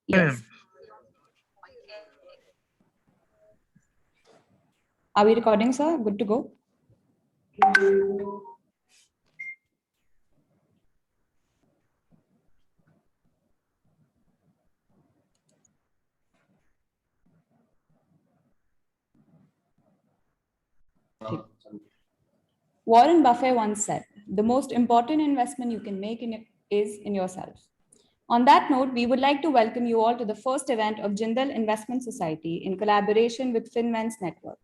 Yes. Are we recording, sir? Good to go. Warren Buffett once said, the most important investment you can make is in yourself. On that note, we would like to welcome you all to the first event of Jindal Investment Society in collaboration with Finvents Network.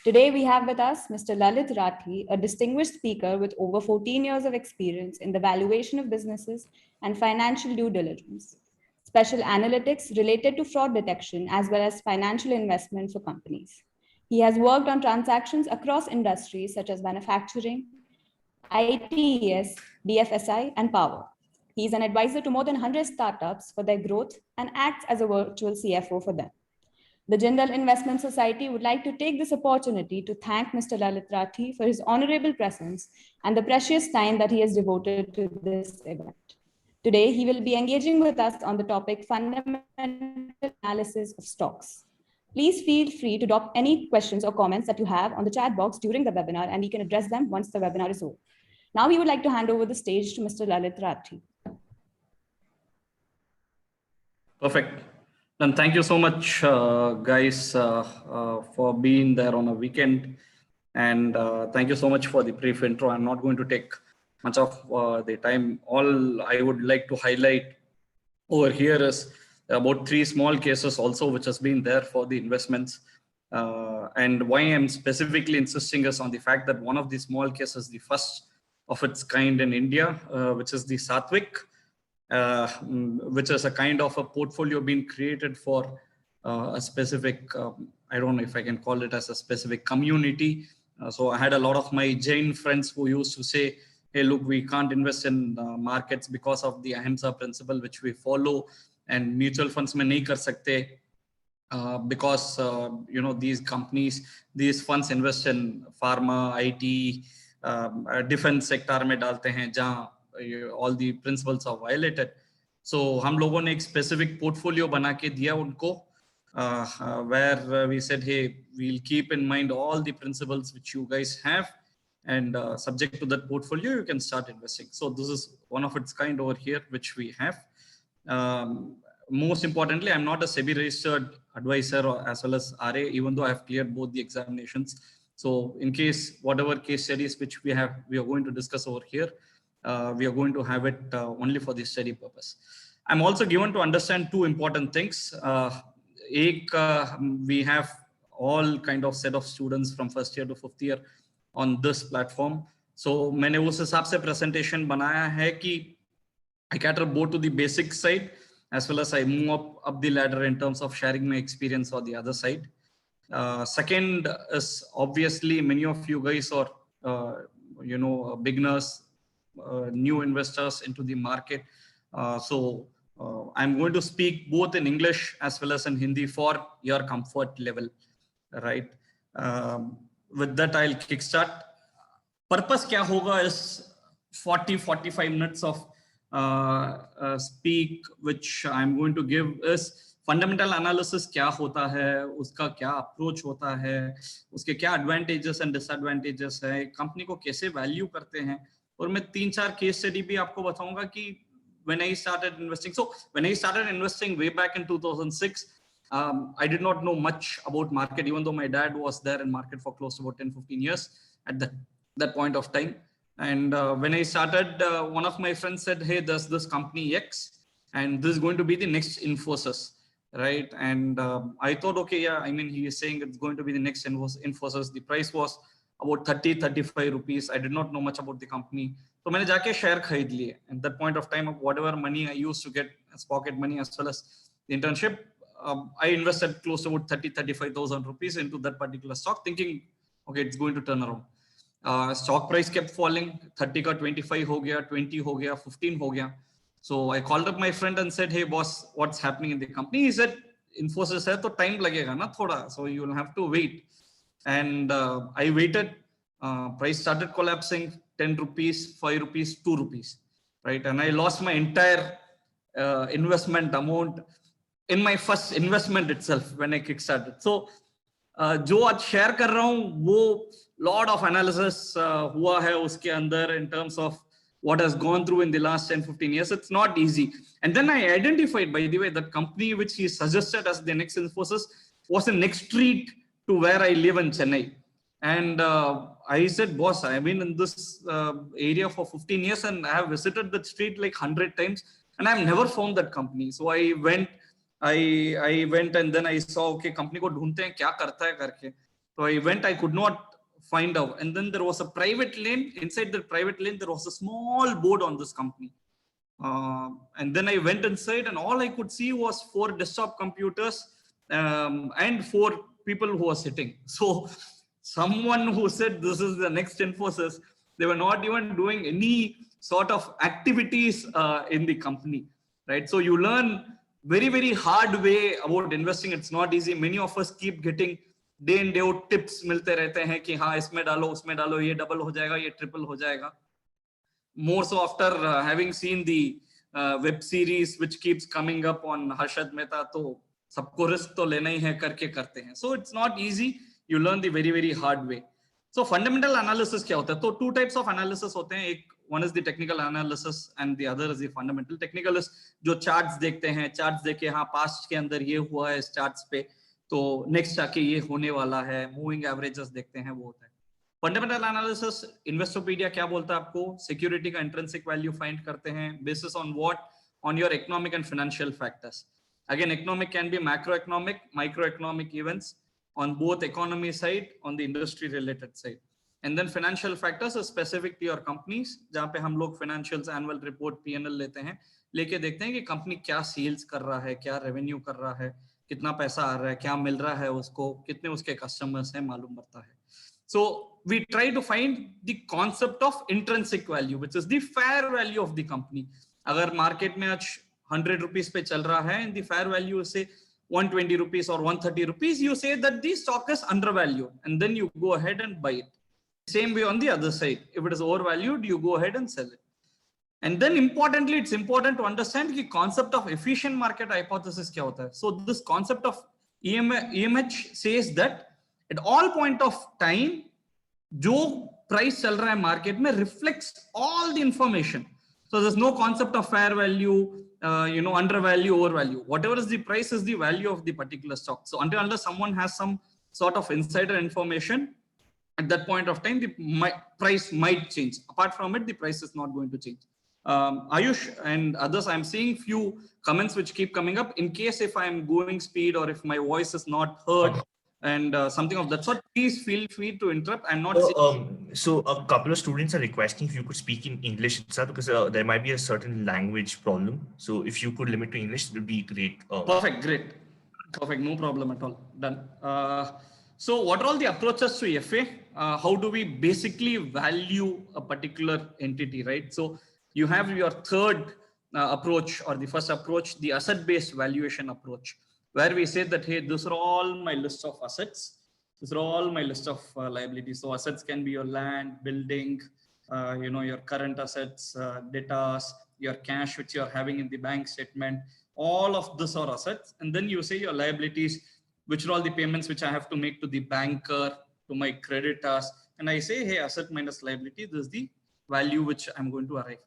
Today, we have with us Mr. Lalit Rathi, a distinguished speaker with over 14 years of experience in the valuation of businesses and financial due diligence, special analytics related to fraud detection, as well as financial investment for companies. He has worked on transactions across industries such as manufacturing, ITES, BFSI, and power. He is an advisor to more than 100 startups for their growth and acts as a virtual CFO for them. The Jindal Investment Society would like to take this opportunity to thank Mr. Lalit Rathi for his honorable presence and the precious time that he has devoted to this event. Today, he will be engaging with us on the topic fundamental analysis of stocks. Please feel free to drop any questions or comments that you have on the chat box during the webinar, and we can address them once the webinar is over. Now we would like to hand over the stage to Mr. Lalit Rathi. Perfect. And thank you so much, guys, for being there on a weekend. And thank you so much for the brief intro. I'm not going to take much of the time. All I would like to highlight over here is about 3 small cases also, which has been there for the investments. And why I'm specifically insisting is on the fact that one of the small cases, the first of its kind in India, which is the Satwik, which is a kind of a portfolio being created for a specific, I don't know if I can call it as a specific community. So I had a lot of my Jain friends who used to say, hey, look, we can't invest in markets because of the Ahimsa principle, which we follow, and mutual funds mein nahi kar sakte, because you know, these companies, these funds invest in pharma, IT, defense sector mein dalte hain, jahan all the principles are violated. So हम लोगों ने एक specific portfolio बना के दिया उनको, where we said, hey, we'll keep in mind all the principles which you guys have, and subject to that portfolio, you can start investing. So this is one of its kind over here, which we have. Most importantly, I'm not a SEBI registered advisor or as well as RA, even though I have cleared both the examinations. So in case whatever case studies which we are going to discuss over here, we are going to have it only for the study purpose. I'm also given to understand 2 important things. We have all kind of set of students from first year to 5th year on this platform. So मैंने उस हिसाब से presentation बनाया है कि I cater both to the basic side as well as I move up the ladder in terms of sharing my experience on the other side. Second is obviously many of you guys are you know, beginners, new investors into the market. So I'm going to speak both in English as well as in Hindi for your comfort level, right? With that, I'll kickstart. Purpose kya hoga is 40-45 minutes of speak, which I'm going to give is fundamental analysis kya hota hai, uska kya approach hota hai, uske kya advantages and disadvantages hai, company ko kaise value karte hain. और मैं 3-4 case study भी आपको बताऊंगा कि when I started investing. So when I started investing way back in 2006, I did not know much about market, even though my dad was there in market for close to about 10-15 years at that point of time. And when I started, one of my friends said, hey, there's this company X, and this is going to be the next Infosys, right? And I thought, okay, yeah, I mean, he is saying it's going to be the next Infosys. The price was about 30-35 rupees. I did not know much about the company. So मैंने जाके share खरीद लिए. At that point of time, whatever money I used to get as pocket money as well as the internship, I invested close to about 30-35,000 rupees into that particular stock, thinking, okay, it's going to turn around. Stock price kept falling. 30 का 25 हो गया, 20 हो गया, 15 हो गया. So I called up my friend and said, hey boss, what's happening in the company? He said, Infosys है तो time लगेगा ना थोड़ा, so you will have to wait. And I waited. Price started collapsing. 10 rupees, 5 rupees, 2 rupees, right? And I lost my entire investment amount in my first investment itself when I kickstarted. So जो आज share कर रहा हूँ वो lot of analysis हुआ है उसके अंदर in terms of what has gone through in the last 10-15 years. It's not easy. And then I identified, by the way, that company which he suggested as the next Infosys was the next street to where I live in Chennai. And I said, boss, I've been in this area for 15 years and I have visited that street like 100 times and I've never found that company. So I went and then I saw, okay, company को ढूंढते हैं क्या करता है करके. So I went, I could not find out. And then there was a private lane. Inside the private lane, there was a small board on this company. And then I went inside and all I could see was 4 desktop computers and 4 people who were sitting. So someone who said this is the next Infosys, they were not even doing any sort of activities in the company, right? So you learn very, very hard way about investing. It's not easy. Many of us keep getting day in day out tips मिलते रहते हैं कि हाँ इसमें डालो उसमें डालो ये डबल हो जाएगा ये ट्रिपल हो जाएगा. More so after having seen the web series which keeps coming up on Harshad Mehta, तो सबको रिस्क तो लेना ही है करके करते हैं. So it's not easy. You learn the very, very hard way. So fundamental analysis क्या होता है? तो 2 types of analysis होते हैं. एक one is the technical analysis and the other is the fundamental. Technical is जो charts देखते हैं, charts देख के हाँ past के अंदर ये हुआ है इस charts पे, तो नेक्स्ट आके ये होने वाला है. मूविंग एवरेजेस देखते हैं वो होता है. फंडामेंटल एनालिसिस इन्वेस्टोपीडिया क्या बोलता है आपको? सिक्योरिटी का इंट्रिंसिक वैल्यू फाइंड करते हैं basis on what? On your economic and financial factors. Again economic can be macro economic, micro economic events on both economy side, on the industry related side. And then financial factors are specific to your companies, जहाँ पे हम लोग financials, annual report, P&L लेते हैं, लेके देखते हैं कि कंपनी क्या सेल्स कर रहा है, क्या रेवेन्यू कर रहा है, कितना पैसा आ रहा है, क्या मिल रहा है उसको, कितने उसके कस्टमर्स हैं, मालूम पड़ता है. So we try to find the concept of intrinsic value, which is the fair value of the company. अगर मार्केट में आज 100 रुपीस पे चल रहा है, and the fair value से 120 rupees or 130 rupees, you say that the stock is undervalued and then you go ahead and buy it. Same way on the other side, if it is overvalued, you go ahead and sell it. And then importantly, it's important to understand the concept of efficient market hypothesis kya hota hai. So this concept of EMH says that at all point of time, jo price chal raha hai market mein reflects all the information. So there's no concept of fair value, undervalue, overvalue. Whatever is the price is the value of the particular stock. So unless someone has some sort of insider information, at that point of time, the price might change. Apart from it, the price is not going to change. Ayush and others, I'm seeing few comments which keep coming up. In case if I'm going speed or if my voice is not heard, and something of that sort, please feel free to interrupt. I'm not so a couple of students are requesting if you could speak in English itself, because there might be a certain language problem. So if you could limit to English, it would be great. Perfect, great, perfect, no problem at all. Done. So what are all the approaches to FA? How do we basically value a particular entity, right? So you have your third approach, or the first approach, the asset-based valuation approach, where we say that, hey, these are all my list of assets. These are all my list of liabilities. So assets can be your land, building, your current assets, debtors, your cash, which you're having in the bank statement. All of this are assets. And then you say your liabilities, which are all the payments which I have to make to the banker, to my creditors. And I say, hey, asset minus liability, this is the value which I'm going to arrive.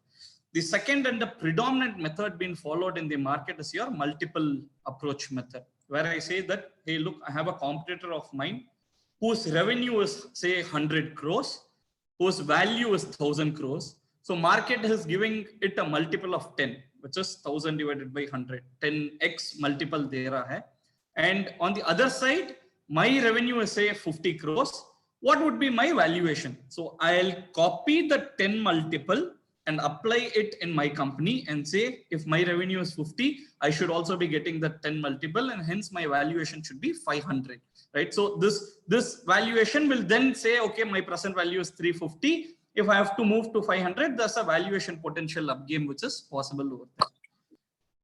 The second and the predominant method being followed in the market is your multiple approach method, where I say that, hey, look, I have a competitor of mine whose revenue is say 100 crores, whose value is 1000 crores. So market is giving it a multiple of 10, which is 1000 divided by 100, 10x multiple there hai. And on the other side, my revenue is say 50 crores. What would be my valuation? So I'll copy the 10 multiple and apply it in my company and say, if my revenue is 50, I should also be getting the 10 multiple, and hence my valuation should be 500, right? So this valuation will then say, okay, my present value is 350. If I have to move to 500, there's a valuation potential up game, which is possible over there.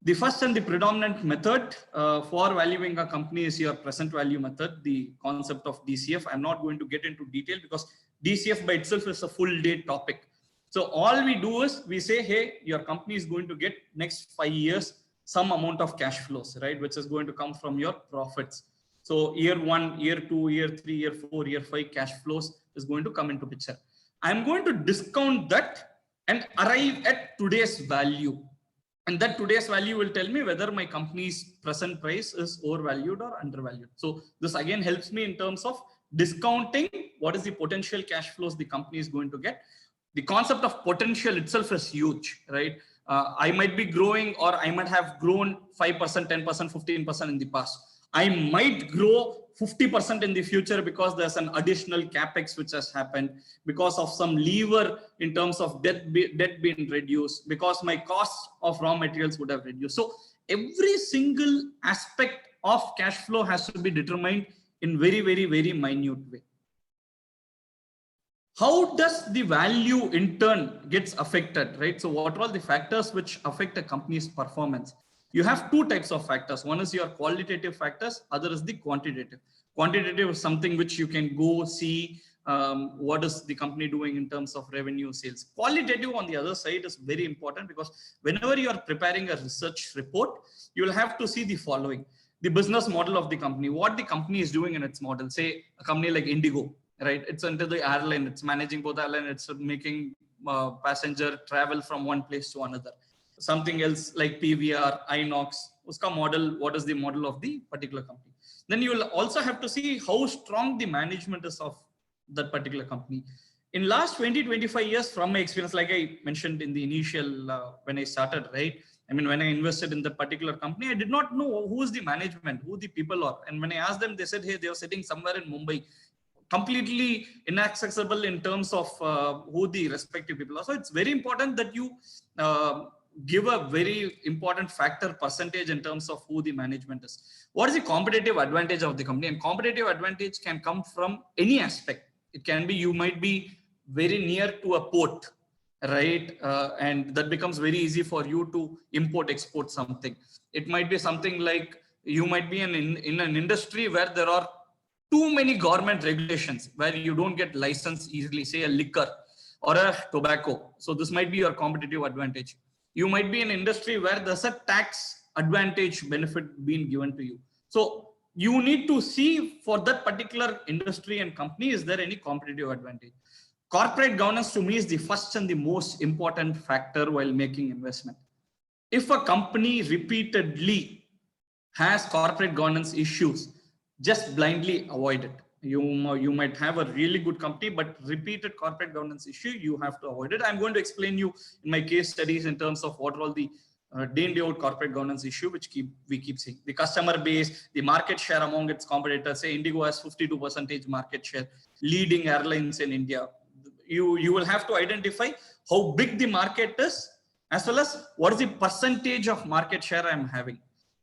The first and the predominant method for valuing a company is your present value method, the concept of DCF. I'm not going to get into detail because DCF by itself is a full day topic. So all we do is we say, hey, your company is going to get next 5 years some amount of cash flows, right? Which is going to come from your profits. So year 1, year 2, year 3, year 4, year 5 cash flows is going to come into picture. I'm going to discount that and arrive at today's value. And that today's value will tell me whether my company's present price is overvalued or undervalued. So this again helps me in terms of discounting what is the potential cash flows the company is going to get. The concept of potential itself is huge, right? I might be growing, or I might have grown 5%, 10%, 15% in the past. I might grow 50% in the future because there's an additional capex which has happened, because of some lever in terms of debt being reduced, because my cost of raw materials would have reduced. So every single aspect of cash flow has to be determined in very, very, very minute way. How does the value in turn gets affected, right? So what are all the factors which affect a company's performance? You have two types of factors. One is your qualitative factors, other is the quantitative. Quantitative is something which you can go see what is the company doing in terms of revenue, sales. Qualitative on the other side is very important, because whenever you are preparing a research report, you will have to see the following: the business model of the company, what the company is doing in its model. Say a company like Indigo, right? It's under the airline, it's managing both airline, it's making passenger travel from one place to another. Something else like PVR, Inox, uska model, what is the model of the particular company? Then you will also have to see how strong the management is of that particular company. In last 20-25 years, from my experience, like I mentioned in the initial, when I started, right? I mean, when I invested in that particular company, I did not know who is the management, who the people are. And when I asked them, they said, hey, they are sitting somewhere in Mumbai, completely inaccessible in terms of who the respective people are. So it's very important that you give a very important factor percentage in terms of who the management is. What is the competitive advantage of the company? And competitive advantage can come from any aspect. It can be, you might be very near to a port, right? And that becomes very easy for you to import, export something. It might be something like you might be in an industry where there are too many government regulations, where you don't get license easily, say a liquor or a tobacco. So this might be your competitive advantage. You might be in an industry where there's a tax advantage benefit being given to you. So you need to see for that particular industry and company, is there any competitive advantage? Corporate governance to me is the first and the most important factor while making investment. If a company repeatedly has corporate governance issues, just blindly avoid it. You might have a really good company, but repeated corporate governance issue, you have to avoid it. I'm going to explain you in my case studies in terms of what are all the day in day out corporate governance issue which we keep seeing. The customer base, the market share among its competitors. Say Indigo has 52% market share, leading airlines in India. You will have to identify how big the market is, as well as what is the percentage of market share I'm having.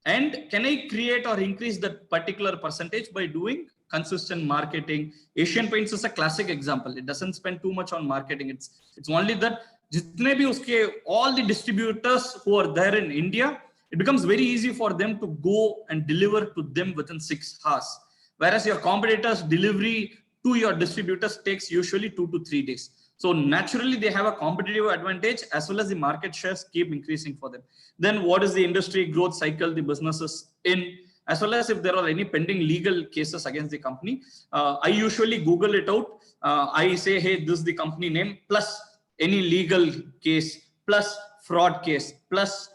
And can I create or increase that particular percentage by doing consistent marketing? Asian Paints is a classic example. It doesn't spend too much on marketing. It's only that jitne bhi uske, all the distributors who are there in India, it becomes very easy for them to go and deliver to them within 6 hours. Whereas your competitors' delivery to your distributors takes usually 2 to 3 days. So naturally they have a competitive advantage, as well as the market shares keep increasing for them. Then what is the industry growth cycle the business is in, as well as if there are any pending legal cases against the company. I usually Google it out. I say, hey, this is the company name, plus any legal case, plus fraud case, plus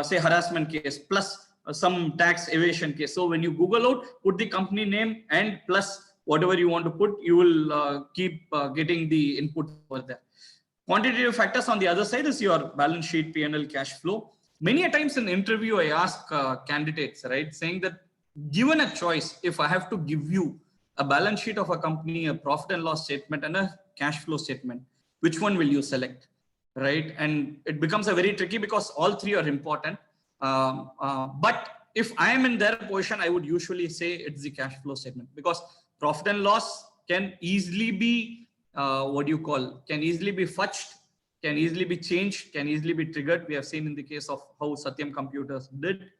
say harassment case, plus some tax evasion case. So when you Google out, put the company name and plus whatever you want to put, you will keep getting the input over there. Quantitative factors on the other side is your balance sheet, P&L, cash flow. Many a times in interview, I ask candidates, right, saying that given a choice, if I have to give you a balance sheet of a company, a profit and loss statement, and a cash flow statement, which one will you select, right? And it becomes a very tricky because all three are important. But if I am in their position, I would usually say it's the cash flow statement, because profit and loss can easily be, can easily be fudged, can easily be changed, can easily be triggered. We have seen in the case of how Satyam Computers did.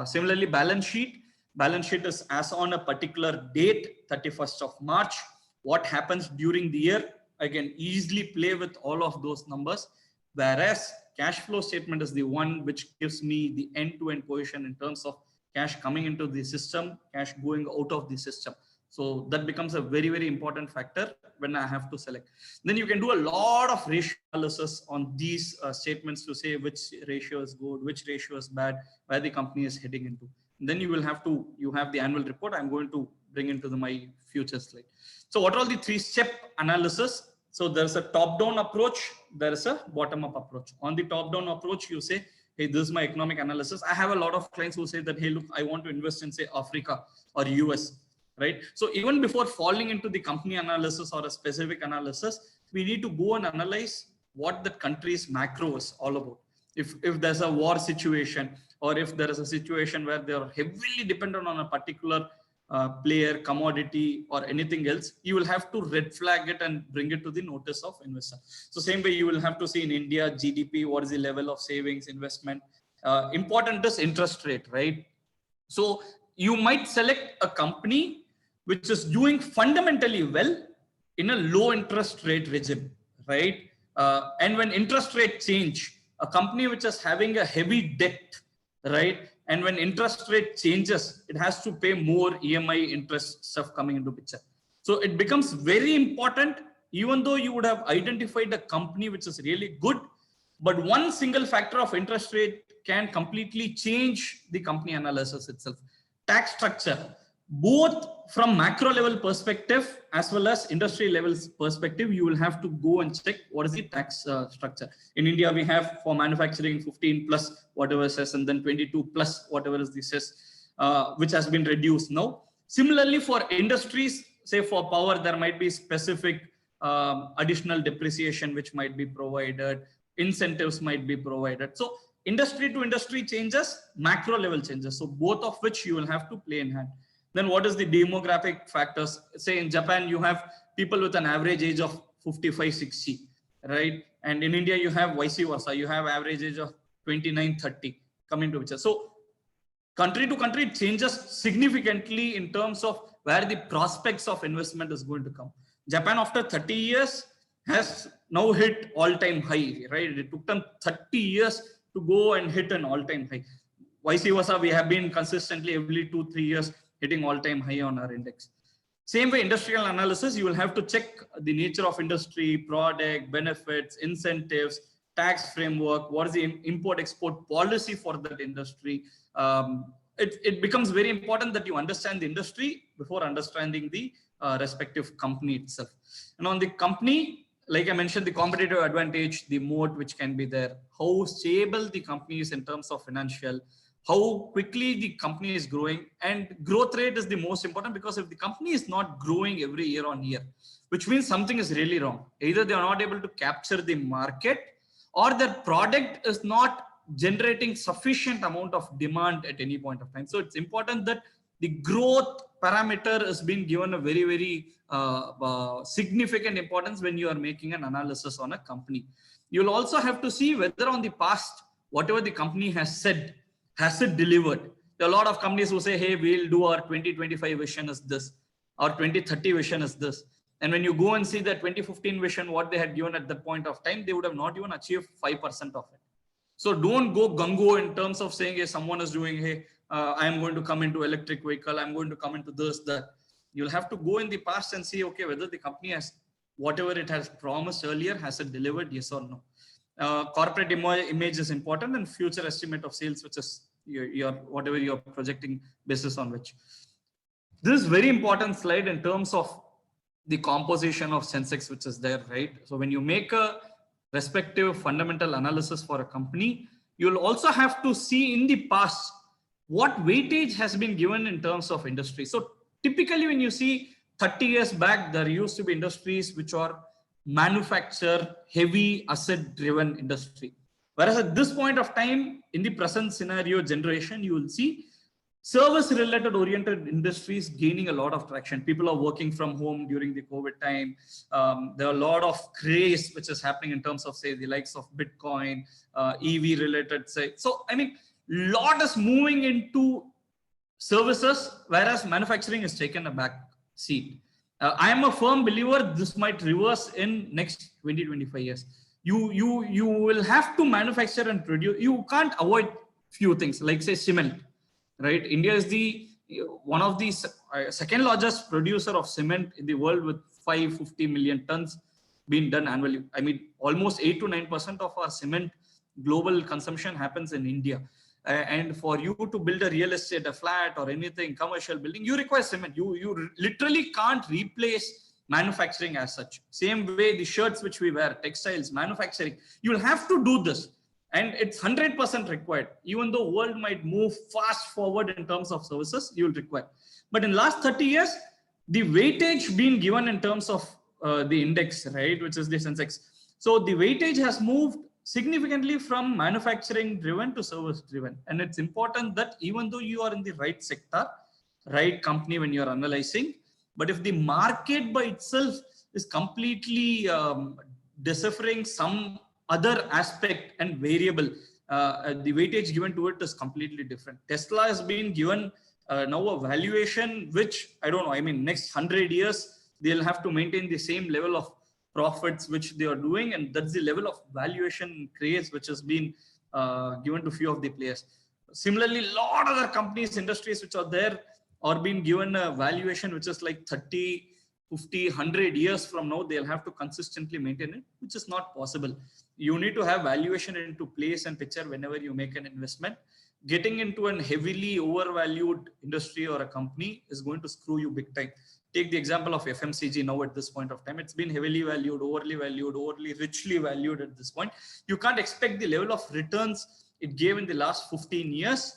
Similarly, balance sheet is as on a particular date, 31st of March. What happens during the year, I can easily play with all of those numbers. Whereas cash flow statement is the one which gives me the end-to-end cohesion in terms of cash coming into the system, cash going out of the system. So that becomes a very, very important factor when I have to select. Then you can do a lot of ratio analysis on these statements to say which ratio is good, which ratio is bad, where the company is heading into. And then you will have to, you have the annual report. I'm going to bring into my future slide. So what are the 3-step analysis? So there's a top-down approach, there is a bottom-up approach. On the top-down approach, you say, hey, this is my economic analysis. I have a lot of clients who say that, hey, look, I want to invest in, say, Africa or US, right? So even before falling into the company analysis or a specific analysis, we need to go and analyze what the country's macro is all about. If there's a war situation, or if there is a situation where they are heavily dependent on a particular player, commodity, or anything else, you will have to red flag it and bring it to the notice of investor. So same way you will have to see in India, GDP, what is the level of savings, investment. Important is interest rate, right? So you might select a company which is doing fundamentally well in a low interest rate regime, right? And when interest rate change, a company which is having a heavy debt, right? And when interest rate changes, it has to pay more EMI interest stuff coming into picture. So it becomes very important, even though you would have identified a company which is really good, but one single factor of interest rate can completely change the company analysis itself. Tax structure, both from macro level perspective as well as industry levels perspective, you will have to go and check what is the tax structure. In India, we have for manufacturing 15 plus whatever says, and then 22 plus whatever is the says, which has been reduced now. Similarly, for industries, say for power, there might be specific additional depreciation which might be provided, incentives might be provided. So industry to industry changes, macro level changes. So both of which you will have to play in hand. Then what is the demographic factors? Say in Japan, you have people with an average age of 55, 60, right? And in India, you have vice versa. You have average age of 29, 30 coming to picture. So country to country, it changes significantly in terms of where the prospects of investment is going to come. Japan, after 30 years, has now hit all-time high, right? It took them 30 years to go and hit an all-time high. Vice versa, we have been consistently every 2-3 years hitting all-time high on our index. Same way, industrial analysis, you will have to check the nature of industry, product, benefits, incentives, tax framework, what is the import-export policy for that industry. It becomes very important that you understand the industry before understanding the respective company itself. And on the company, like I mentioned, the competitive advantage, the moat which can be there, how stable the company is in terms of financial, how quickly the company is growing, and growth rate is the most important, because if the company is not growing every year on year, which means something is really wrong. Either they are not able to capture the market, or their product is not generating sufficient amount of demand at any point of time. So it's important that the growth parameter is being given a very, very significant importance when you are making an analysis on a company. You'll also have to see whether on the past, whatever the company has said, has it delivered? There are a lot of companies who say, hey, we'll do our 2025 vision is this, our 2030 vision is this. And when you go and see the 2015 vision, what they had given at that point of time, they would have not even achieved 5% of it. So don't go gung-ho in terms of saying, hey, someone is doing, hey, I am going to come into electric vehicle, I'm going to come into this, that. You'll have to go in the past and see, okay, whether the company has, whatever it has promised earlier, has it delivered, yes or no. Corporate image is important, and future estimate of sales, which is your whatever you're projecting basis on which. This is very important slide in terms of the composition of Sensex, which is there, right? So when you make a respective fundamental analysis for a company, you'll also have to see in the past what weightage has been given in terms of industry. So typically when you see 30 years back, there used to be industries which are manufacture heavy asset driven industry. Whereas at this point of time, in the present scenario generation, you will see service related oriented industries gaining a lot of traction. People are working from home during the COVID time. There are a lot of craze which is happening in terms of, say, the likes of Bitcoin, EV related, say. So, I mean, lot is moving into services, whereas manufacturing is taken a back seat. I am a firm believer this might reverse in next 20-25 years. you will have to manufacture and produce. You can't avoid few things, like say cement, right? India is the one of the second largest producer of cement in the world, with 550 million tons being done annually. I mean, almost 8 to 9% of our cement global consumption happens in India. And for you to build a real estate, a flat or anything, commercial building, you require cement. You literally can't replace manufacturing as such. Same way the shirts which we wear, textiles, manufacturing, you'll have to do this. And it's 100% required. Even though world might move fast forward in terms of services, you'll require. But in last 30 years, the weightage being given in terms of the index, right, which is the Sensex. So the weightage has moved significantly from manufacturing driven to service driven. And it's important that even though you are in the right sector, right company when you're analyzing, but if the market by itself is completely deciphering some other aspect and variable, the weightage given to it is completely different. Tesla has been given now a valuation which, I don't know, I mean, next 100 years, they'll have to maintain the same level of profits which they are doing, and that's the level of valuation craze which has been given to few of the players. Similarly, a lot of other companies, industries which are there are being given a valuation which is like 30, 50, 100 years from now, they'll have to consistently maintain it, which is not possible. You need to have valuation into place and picture whenever you make an investment. Getting into an heavily overvalued industry or a company is going to screw you big time. Take the example of FMCG now at this point of time. It's been heavily valued, overly richly valued at this point. You can't expect the level of returns it gave in the last 15 years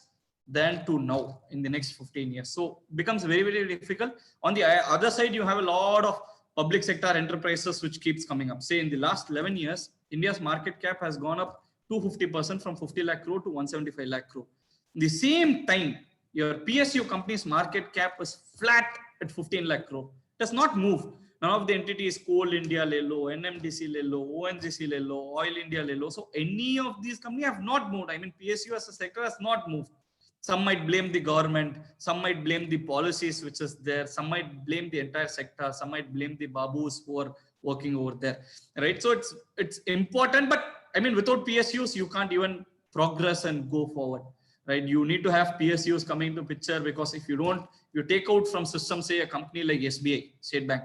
than to now in the next 15 years. So it becomes very, very difficult. On the other side, you have a lot of public sector enterprises which keeps coming up. Say in the last 11 years, India's market cap has gone up 250% from 50 lakh crore to 175 lakh crore. In the same time, your PSU company's market cap is flat at 15 lakh crore. It does not move. None of the entities, Coal India Lelo, NMDC Lelo, ONGC Lelo, Oil India Lelo. So any of these companies have not moved. I mean, PSU as a sector has not moved. Some might blame the government, some might blame the policies which is there, some might blame the entire sector, some might blame the babus who are working over there, right? So it's important, but I mean, without PSUs, you can't even progress and go forward, right? You need to have PSUs coming into picture, because if you don't, you take out from system, say a company like SBI, State Bank,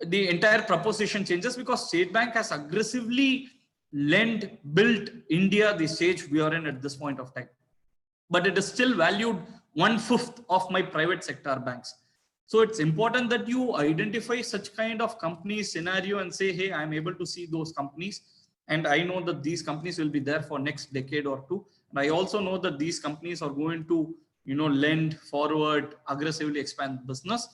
the entire proposition changes, because State Bank has aggressively built India the stage we are in at this point of time. But it is still valued 1/5 of my private sector banks. So it's important that you identify such kind of company scenario and say, hey, I'm able to see those companies. And I know that these companies will be there for next decade or two. And I also know that these companies are going to, lend forward, aggressively expand business,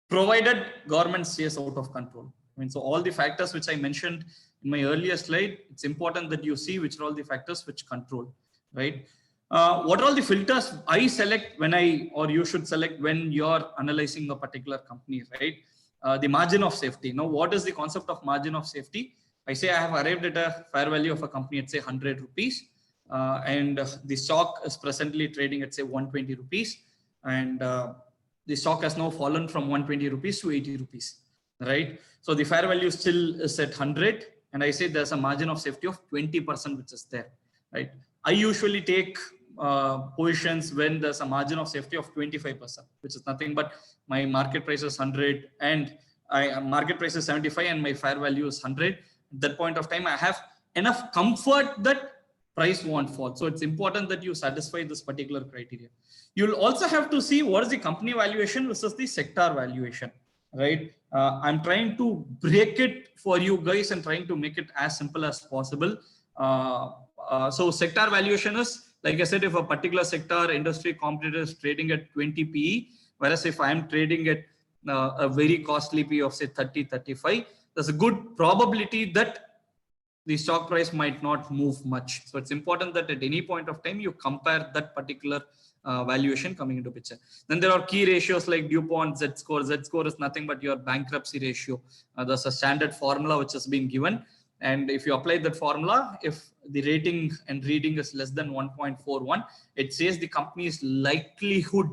provided government stays out of control. I mean, so all the factors which I mentioned in my earlier slide, it's important that you see which are all the factors which control, right? What are all the filters I select when or you should select when you're analyzing a particular company, right? The margin of safety. Now, what is the concept of margin of safety? I say I have arrived at a fair value of a company at say 100 rupees, and the stock is presently trading at say 120 rupees, and the stock has now fallen from 120 rupees to 80 rupees, right? So the fair value still is at 100, and I say there's a margin of safety of 20% which is there, right? I usually take positions when there's a margin of safety of 25%, which is nothing but my market price is 100 and market price is 75 and my fair value is 100. At that point of time, I have enough comfort that price won't fall. So it's important that you satisfy this particular criteria. You'll also have to see what is the company valuation versus the sector valuation, right? I'm trying to break it for you guys and trying to make it as simple as possible. So sector valuation is, like I said, if a particular sector industry competitor is trading at 20 PE, whereas if I am trading at a very costly PE of say 30, 35, there's a good probability that the stock price might not move much. So it's important that at any point of time, you compare that particular valuation coming into picture. Then there are key ratios like DuPont, Z-score. Z-score is nothing but your bankruptcy ratio. There's a standard formula which has been given. And if you apply that formula, if the rating and reading is less than 1.41, it says the company's likelihood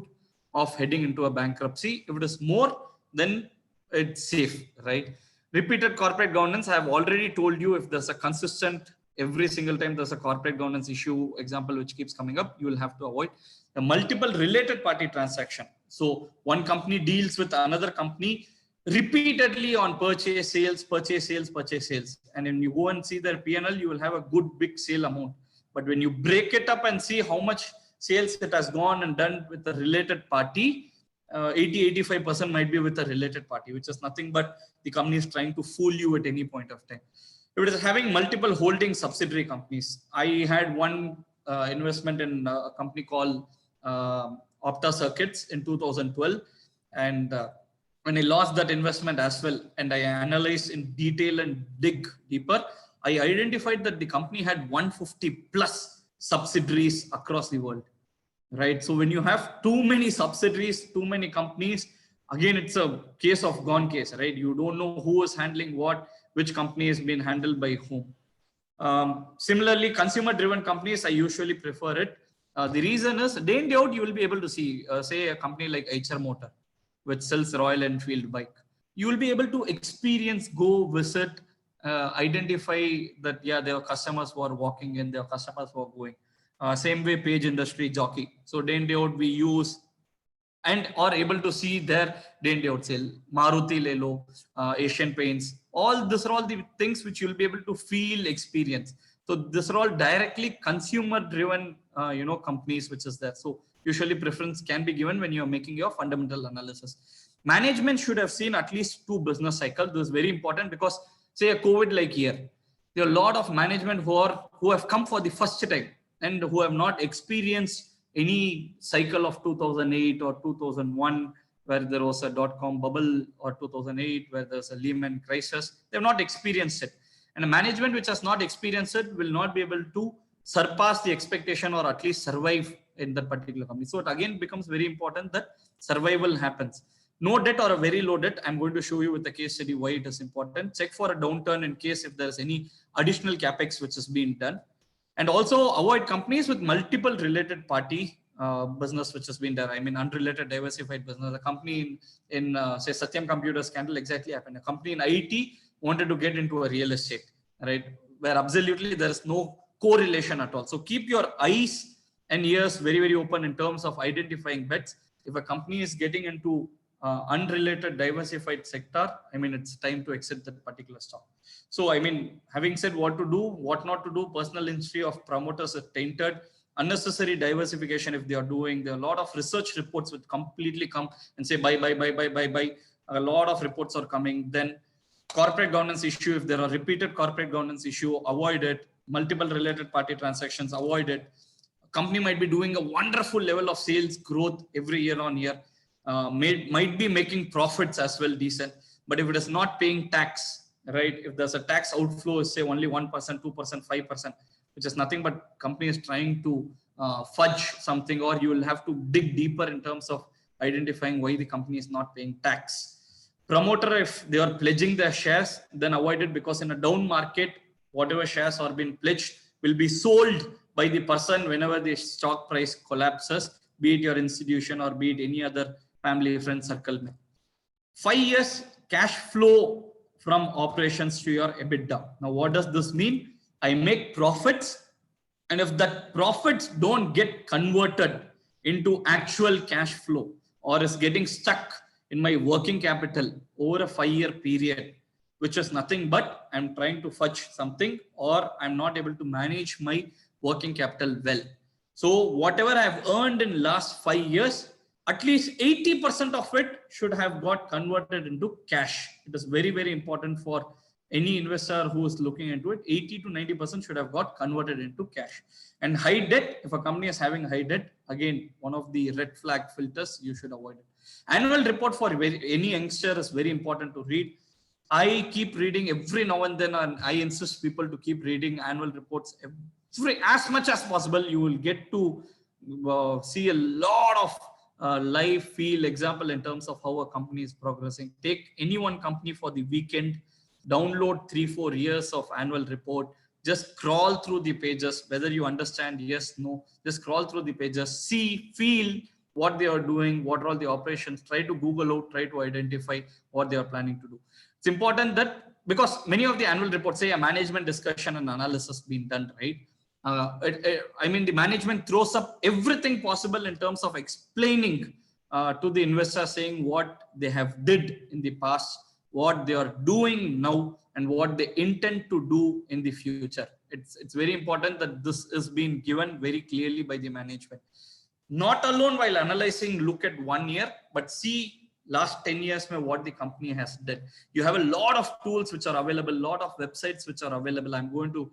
of heading into a bankruptcy. If it is more, then it's safe, right? Repeated corporate governance, I have already told you, if there's a consistent, every single time there's a corporate governance issue, example, which keeps coming up, you will have to avoid. The multiple related party transaction. So one company deals with another company repeatedly on purchase, sales, purchase, sales, purchase, sales. And when you go and see their P&L, you will have a good big sale amount. But when you break it up and see how much sales it has gone and done with the related party, 80-85% might be with a related party, which is nothing but the company is trying to fool you at any point of time. If it is having multiple holding subsidiary companies, I had one investment in a company called Opta Circuits in 2012, and when I lost that investment as well, and I analyzed in detail and dig deeper, I identified that the company had 150 plus subsidiaries across the world. Right. So when you have too many subsidiaries, too many companies, again, it's a case of gone case, right? You don't know who is handling what, which company is being handled by whom. Similarly, consumer driven companies, I usually prefer it. The reason is day in day out, you will be able to see, say a company like HR Motor, which sells Royal Enfield bike. You will be able to experience, go visit, identify that, yeah, there are customers who are walking in, there are customers who are going. Same way, Page Industry Jockey. So day in day out, we use and are able to see their day in day out sale. Maruti Lelo, Asian Paints. All these are all the things which you'll be able to feel, experience. So these are all directly consumer-driven, companies which is there. So usually preference can be given when you are making your fundamental analysis. Management should have seen at least 2 business cycles. This is very important because, say, a COVID-like year, there are a lot of management who have come for the first time and who have not experienced any cycle of 2008 or 2001 where there was a dot-com bubble, or 2008 where there's a Lehman crisis. They have not experienced it. And a management which has not experienced it will not be able to surpass the expectation or at least survive in that particular company. So it again becomes very important that survival happens. No debt or a very low debt. I'm going to show you with the case study why it is important. Check for a downturn in case if there's any additional capex which is being done. And also avoid companies with multiple related party business which has been there. I mean, unrelated diversified business. A company in say Satyam Computer scandal exactly happened. A company in IT wanted to get into a real estate, right? Where absolutely there is no correlation at all. So keep your eyes and ears very, very open in terms of identifying bets. If a company is getting into unrelated diversified sector, I mean, it's time to exit that particular stock. So, I mean, having said what to do, what not to do, personal history of promoters is tainted, unnecessary diversification if they are doing, there are a lot of research reports which completely come and say buy. A lot of reports are coming. Then corporate governance issue, if there are repeated corporate governance issue, avoid it. Multiple related party transactions, avoid it. A company might be doing a wonderful level of sales growth every year on year. Might be making profits as well, decent, but if it is not paying tax, right? If there's a tax outflow, say only 1%, 2%, 5%, which is nothing but company is trying to fudge something, or you will have to dig deeper in terms of identifying why the company is not paying tax. Promoter, if they are pledging their shares, then avoid it, because in a down market, whatever shares are being pledged will be sold by the person whenever the stock price collapses, be it your institution or be it any other family, friend circle. 5 years cash flow from operations to your EBITDA. Now, what does this mean? I make profits, and if that profits don't get converted into actual cash flow or is getting stuck in my working capital over a 5-year period, which is nothing but I'm trying to fudge something, or I'm not able to manage my working capital well. So whatever I've earned in last 5 years, at least 80% of it should have got converted into cash. It is very, very important for any investor who is looking into it. 80 to 90% should have got converted into cash. And high debt, if a company is having high debt, again, one of the red flag filters, you should avoid it. Annual report for any youngster is very important to read. I keep reading every now and then, and I insist people to keep reading annual reports as much as possible. You will get to see a lot of live feel example in terms of how a company is progressing. Take any one company for the weekend, download 3-4 years of annual report, just crawl through the pages, whether you understand, yes, no, just crawl through the pages, see, feel what they are doing, what are all the operations, try to Google out, try to identify what they are planning to do. It's important that, because many of the annual reports say a management discussion and analysis being done, right? I mean, the management throws up everything possible in terms of explaining to the investor, saying what they have did in the past, what they are doing now, and what they intend to do in the future. It's very important that this is being given very clearly by the management. Not alone while analyzing, look at 1 year, but see last 10 years what the company has done. You have a lot of tools which are available, lot of websites which are available. I'm going to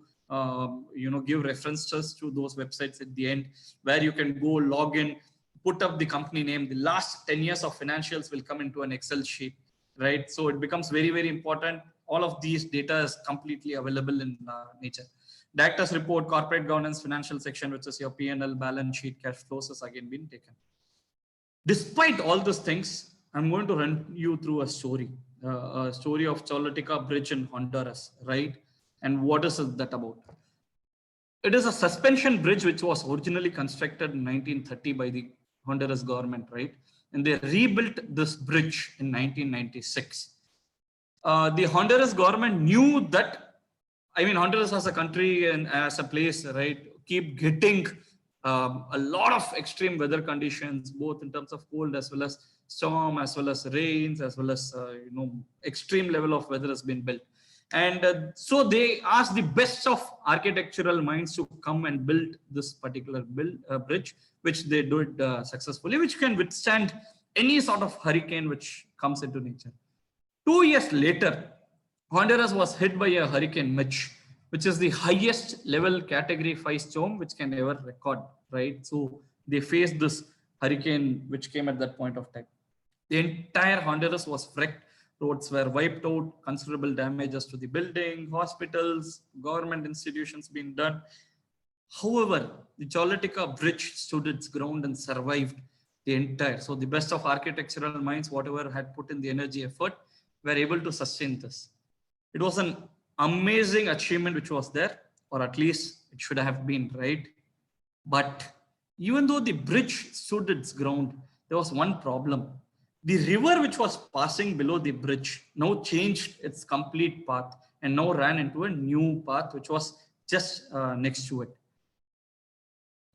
give references to those websites at the end, where you can go log in, put up the company name. The last 10 years of financials will come into an Excel sheet, right? So it becomes very, very important. All of these data is completely available in nature. Directors report, corporate governance, financial section, which is your P&L, balance sheet, cash flows, has again been taken. Despite all these things, I'm going to run you through a story of Choluteca Bridge in Honduras, right? And what is that about? It is a suspension bridge which was originally constructed in 1930 by the Honduras government, right? And they rebuilt this bridge in 1996. The Honduras government knew that, I mean, Honduras as a country and as a place, right, keep getting a lot of extreme weather conditions, both in terms of cold as well as storm, as well as rains, as well as extreme level of weather has been built. And so they asked the best of architectural minds to come and build this particular bridge, which they did successfully, which can withstand any sort of hurricane which comes into nature. 2 years later, Honduras was hit by a hurricane Mitch, which is the highest level category 5 storm which can ever record, right? So they faced this hurricane which came at that point of time. The entire Honduras was wrecked. Roads were wiped out, considerable damages to the building, hospitals, government institutions being done. However, the Choluteca Bridge stood its ground and survived the entire. So the best of architectural minds, whatever had put in the energy effort, were able to sustain this. It was an amazing achievement which was there, or at least it should have been, right? But even though the bridge stood its ground, there was one problem. The river which was passing below the bridge now changed its complete path and now ran into a new path which was just next to it.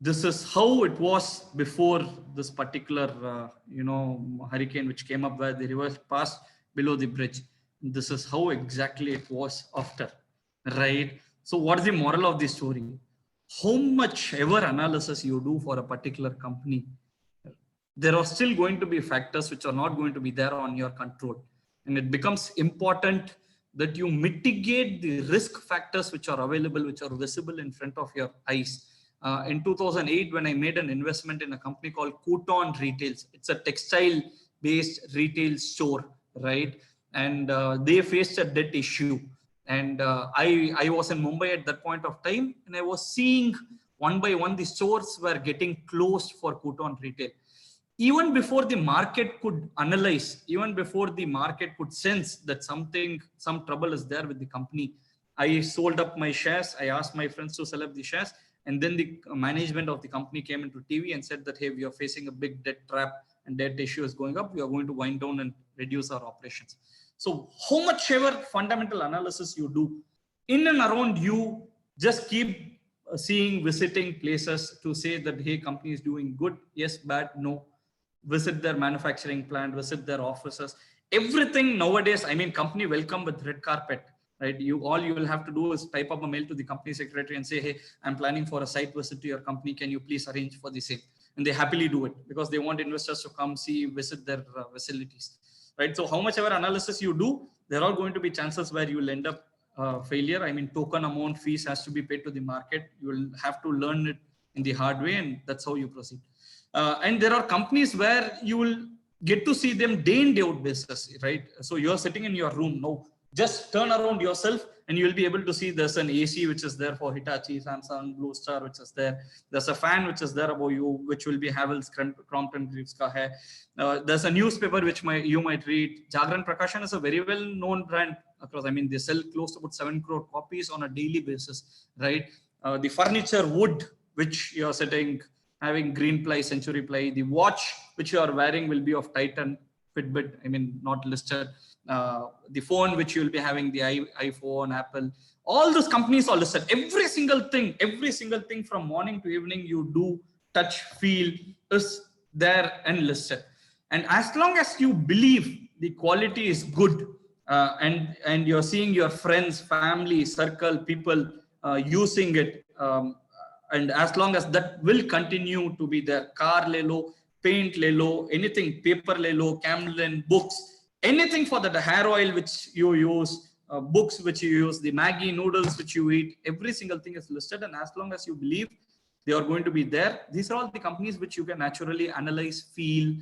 This is how it was before this particular hurricane which came up, where the river passed below the bridge. This is how exactly it was after, right? So what is the moral of the story? How much ever analysis you do for a particular company, there are still going to be factors which are not going to be there on your control. And it becomes important that you mitigate the risk factors which are available, which are visible in front of your eyes. In 2008, when I made an investment in a company called Kuton Retails, it's a textile-based retail store, right? And they faced a debt issue. And I was in Mumbai at that point of time, and I was seeing one by one the stores were getting closed for Kuton Retail. Even before the market could analyze, even before the market could sense that some trouble is there with the company, I sold up my shares. I asked my friends to sell up the shares. And then the management of the company came into TV and said that, hey, we are facing a big debt trap and debt issue is going up. We are going to wind down and reduce our operations. So how much ever fundamental analysis you do, in and around you, just keep seeing, visiting places to say that, hey, company is doing good. Yes, bad, no. Visit their manufacturing plant, visit their offices. Everything nowadays, I mean, company welcome with red carpet, right? All you will have to do is type up a mail to the company secretary and say, hey, I'm planning for a site visit to your company. Can you please arrange for the same? And they happily do it because they want investors to come see, visit their facilities, right? So how much ever analysis you do, there are going to be chances where you will end up failure. I mean, token amount fees has to be paid to the market. You will have to learn it in the hard way, and that's how you proceed. And there are companies where you will get to see them day in, day out basis, right? So you're sitting in your room now, just turn around yourself and you will be able to see there's an AC which is there for Hitachi, Samsung, Blue Star, which is there. There's a fan which is there above you, which will be Havells, Crompton Greaves ka hai. There's a newspaper which you might read. Jagran Prakashan is a very well known brand across. I mean, they sell close to about 7 crore copies on a daily basis, right? The furniture, wood, which you're sitting, having green ply, century ply. The watch which you are wearing will be of Titan, Fitbit, I mean, not listed. the phone which you will be having, the iPhone, Apple, all those companies are listed. Every single thing from morning to evening you do, touch, feel is there and listed. And as long as you believe the quality is good, and you're seeing your friends, family, circle, people using it, and as long as that will continue to be there, car le lo, paint le lo, anything, paper le lo, Camden, books, anything for that, the hair oil which you use, books which you use, the Maggi noodles which you eat, every single thing is listed. And as long as you believe they are going to be there, these are all the companies which you can naturally analyze, feel,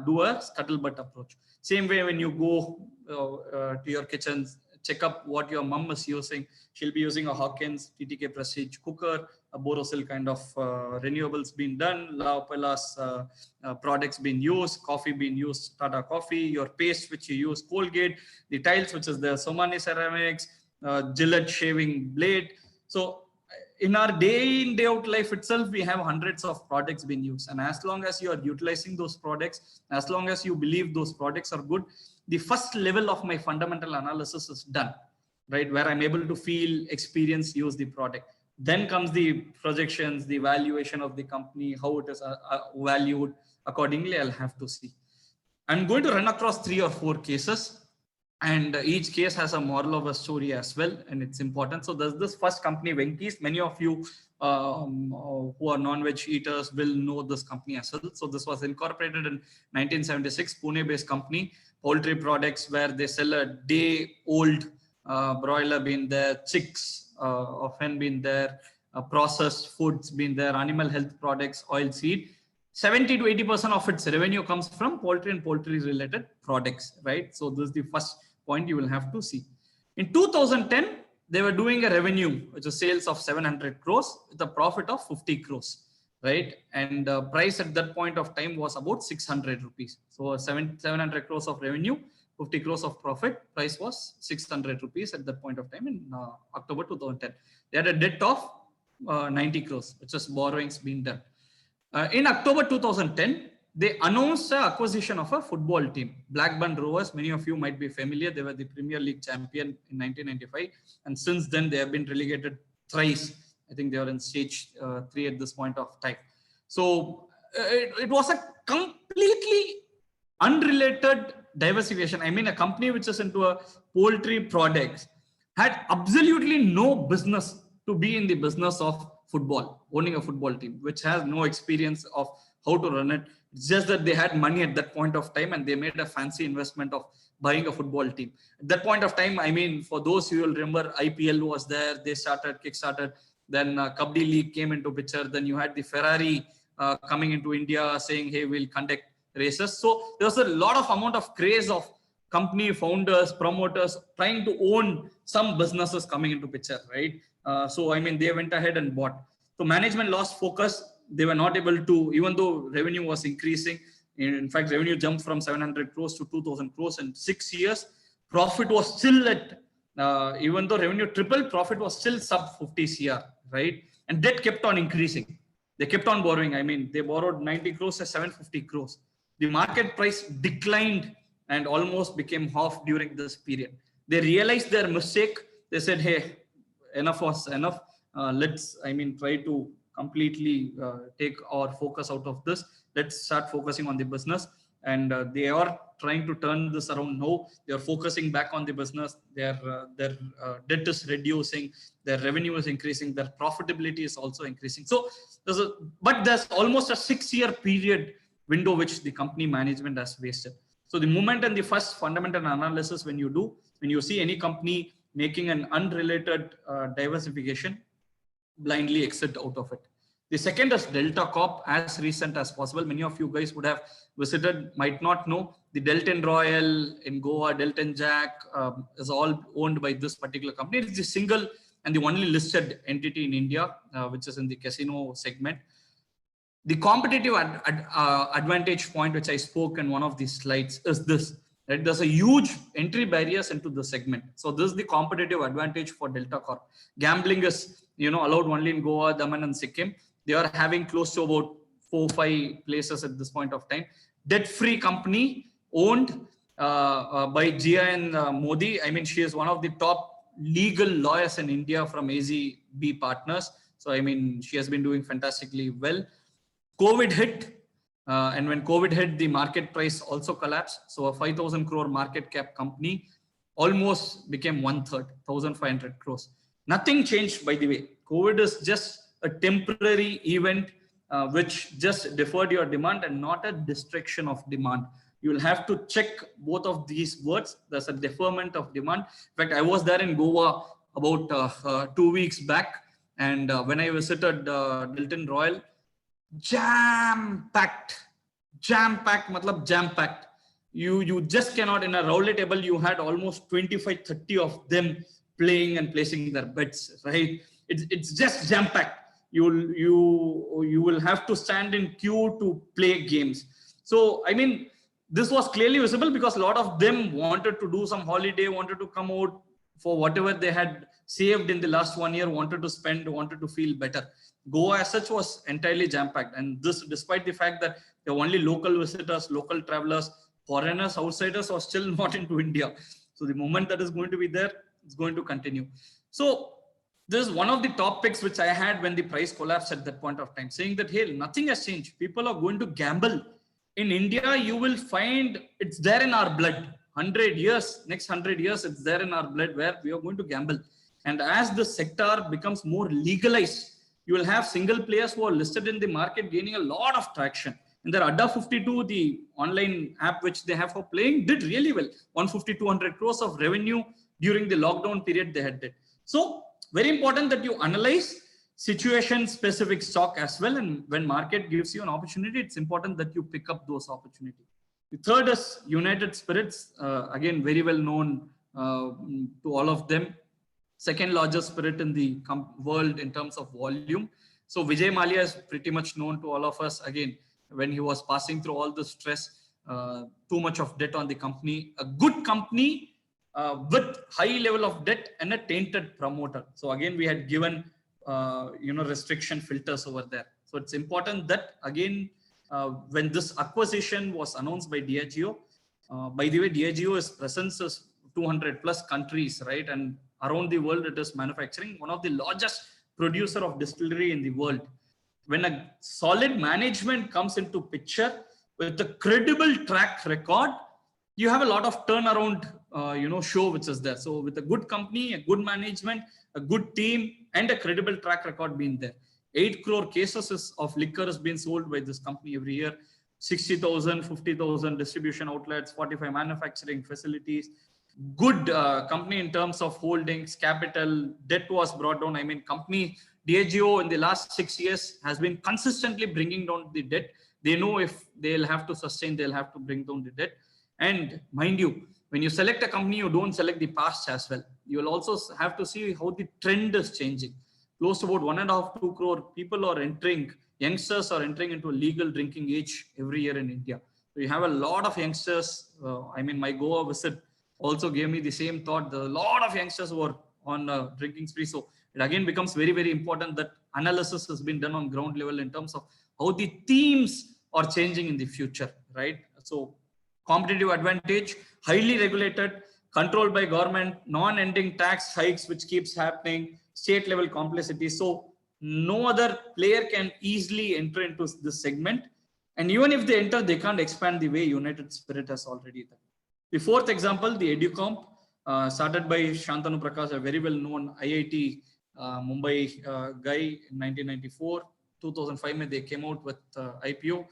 do a scuttlebutt approach. Same way when you go to your kitchens, check up what your mom is using. She'll be using a Hawkins TTK Prestige cooker, a Borosil kind of renewables being done, La Opela's products being used, coffee being used, Tata Coffee, your paste which you use, Colgate, the tiles which is the Somani ceramics, Gillette shaving blade. So in our day in, day out life itself, we have hundreds of products being used. And as long as you are utilizing those products, as long as you believe those products are good, the first level of my fundamental analysis is done, right? Where I'm able to feel, experience, use the product. Then comes the projections, the valuation of the company, how it is valued. Accordingly, I'll have to see. I'm going to run across 3 or 4 cases, and each case has a moral of a story as well, and it's important. So there's this first company, Venky's. Many of you who are non-veg eaters will know this company as well. So this was incorporated in 1976, Pune-based company, poultry products, where they sell a day-old broiler being there, chicks of hen being there, processed foods being there, animal health products, oil seed. 70 to 80% of its revenue comes from poultry and poultry related products, right? So this is the first point you will have to see. In 2010, they were doing a revenue, which is sales of 700 crores with a profit of 50 crores, right? And price at that point of time was about 600 rupees. So 700 crores of revenue, 50 crores of profit, price was 600 rupees at that point of time in October 2010. They had a debt of 90 crores, which is borrowings being done. In October 2010, they announced the acquisition of a football team, Blackburn Rovers. Many of you might be familiar. They were the Premier League champion in 1995. And since then, they have been relegated thrice. I think they are in stage 3 at this point of time. So it was a completely unrelated diversification. I mean, a company which is into a poultry products had absolutely no business to be in the business of football, owning a football team, which has no experience of how to run it. It's just that they had money at that point of time and they made a fancy investment of buying a football team. At that point of time, I mean, for those who will remember, IPL was there, they started, kickstarted, then Kabaddi League came into picture, then you had the Ferrari coming into India saying, hey, we'll conduct races. So there was a lot of amount of craze of company founders, promoters trying to own some businesses coming into picture, right? So, I mean, they went ahead and bought. So management lost focus. They were not able to, even though revenue was increasing. In fact, revenue jumped from 700 crores to 2000 crores in 6 years. Profit was still at, even though revenue tripled, profit was still sub 50 CR, right? And debt kept on increasing. They kept on borrowing. I mean, they borrowed 90 crores to 750 crores. The market price declined and almost became half during this period. They realized their mistake. They said, hey, enough was enough. Let's, I mean, try to completely take our focus out of this. Let's start focusing on the business. And they are trying to turn this around now. They are focusing back on the business. Their debt is reducing. Their revenue is increasing. Their profitability is also increasing. So, there's almost a 6-year period window which the company management has wasted. So the moment and the first fundamental analysis when you see any company making an unrelated diversification, blindly exit out of it. The second is Delta Corp, as recent as possible. Many of you guys would have visited, might not know. The Delton Royal in Goa, Delton Jack is all owned by this particular company. It is the single and the only listed entity in India, which is in the casino segment. The competitive advantage point, which I spoke in one of these slides, is this. Right? There's a huge entry barriers into the segment. So this is the competitive advantage for Delta Corp. Gambling is, allowed only in Goa, Daman and Sikkim. They are having close to about 4-5 places at this point of time. Debt-free company, owned, by Jia and Modi. I mean, she is one of the top legal lawyers in India from AZB Partners. So, I mean, she has been doing fantastically well. COVID hit, and when COVID hit, the market price also collapsed. So, a 5,000 crore market cap company almost became 1/3, 1,500 crores. Nothing changed, by the way. COVID is just a temporary event which just deferred your demand and not a destruction of demand. You will have to check both of these words. There's a deferment of demand. In fact, I was there in Goa about 2 weeks back, and when I visited Dilton Royal, jam-packed, matlab jam-packed. You just cannot, in a roulette table, you had almost 25, 30 of them playing and placing their bets, right? It's just jam-packed. You will have to stand in queue to play games. So, I mean, this was clearly visible because a lot of them wanted to do some holiday, wanted to come out for whatever they had saved in the last 1 year, wanted to spend, wanted to feel better. Goa as such was entirely jam-packed, and this despite the fact that there were only local visitors, local travelers, foreigners, outsiders are still not into India. So the moment that is going to be there, it's going to continue. So this is one of the top picks which I had when the price collapsed at that point of time, saying that, hey, nothing has changed. People are going to gamble. In India, you will find it's there in our blood. 100 years, next 100 years, it's there in our blood where we are going to gamble. And as the sector becomes more legalized, you will have single players who are listed in the market gaining a lot of traction. And their Adda 52, the online app which they have for playing, did really well. 150, 200 crores of revenue during the lockdown period they had did. So very important that you analyze situation specific stock as well. And when market gives you an opportunity, it's important that you pick up those opportunities. The third is United Spirits, again, very well known to all of them. Second largest spirit in the world in terms of volume. So Vijay Mallya is pretty much known to all of us. Again, when he was passing through all the stress, too much of debt on the company, a good company with high level of debt and a tainted promoter. So again, we had given restriction filters over there. So it's important that again, when this acquisition was announced by Diageo, by the way, Diageo's presence is 200 plus countries, right? And around the world, it is manufacturing, one of the largest producer of distillery in the world. When a solid management comes into picture with a credible track record, you have a lot of turnaround, show which is there. So with a good company, a good management, a good team, and a credible track record being there. 8 crore cases of liquor has been sold by this company every year. 60,000, 50,000 distribution outlets, 45 manufacturing facilities. Good company in terms of holdings, capital, debt was brought down. I mean, company Diageo in the last 6 years has been consistently bringing down the debt. They know if they'll have to sustain, they'll have to bring down the debt. And mind you, when you select a company, you don't select the past as well. You will also have to see how the trend is changing. Close to about 1.5, 2 crore people are entering, youngsters are entering into a legal drinking age every year in India. So you have a lot of youngsters. My Goa visit also gave me the same thought. There are a lot of youngsters who are on drinking spree. So it again becomes very, very important that analysis has been done on ground level in terms of how the themes are changing in the future, right? So competitive advantage, highly regulated, controlled by government, non-ending tax hikes, which keeps happening, state level complexity. So no other player can easily enter into this segment. And even if they enter, they can't expand the way United Spirit has already done. The fourth example, the EduComp, started by Shantanu Prakash, a very well-known IIT Mumbai guy in 1994. 2005, they came out with IPO,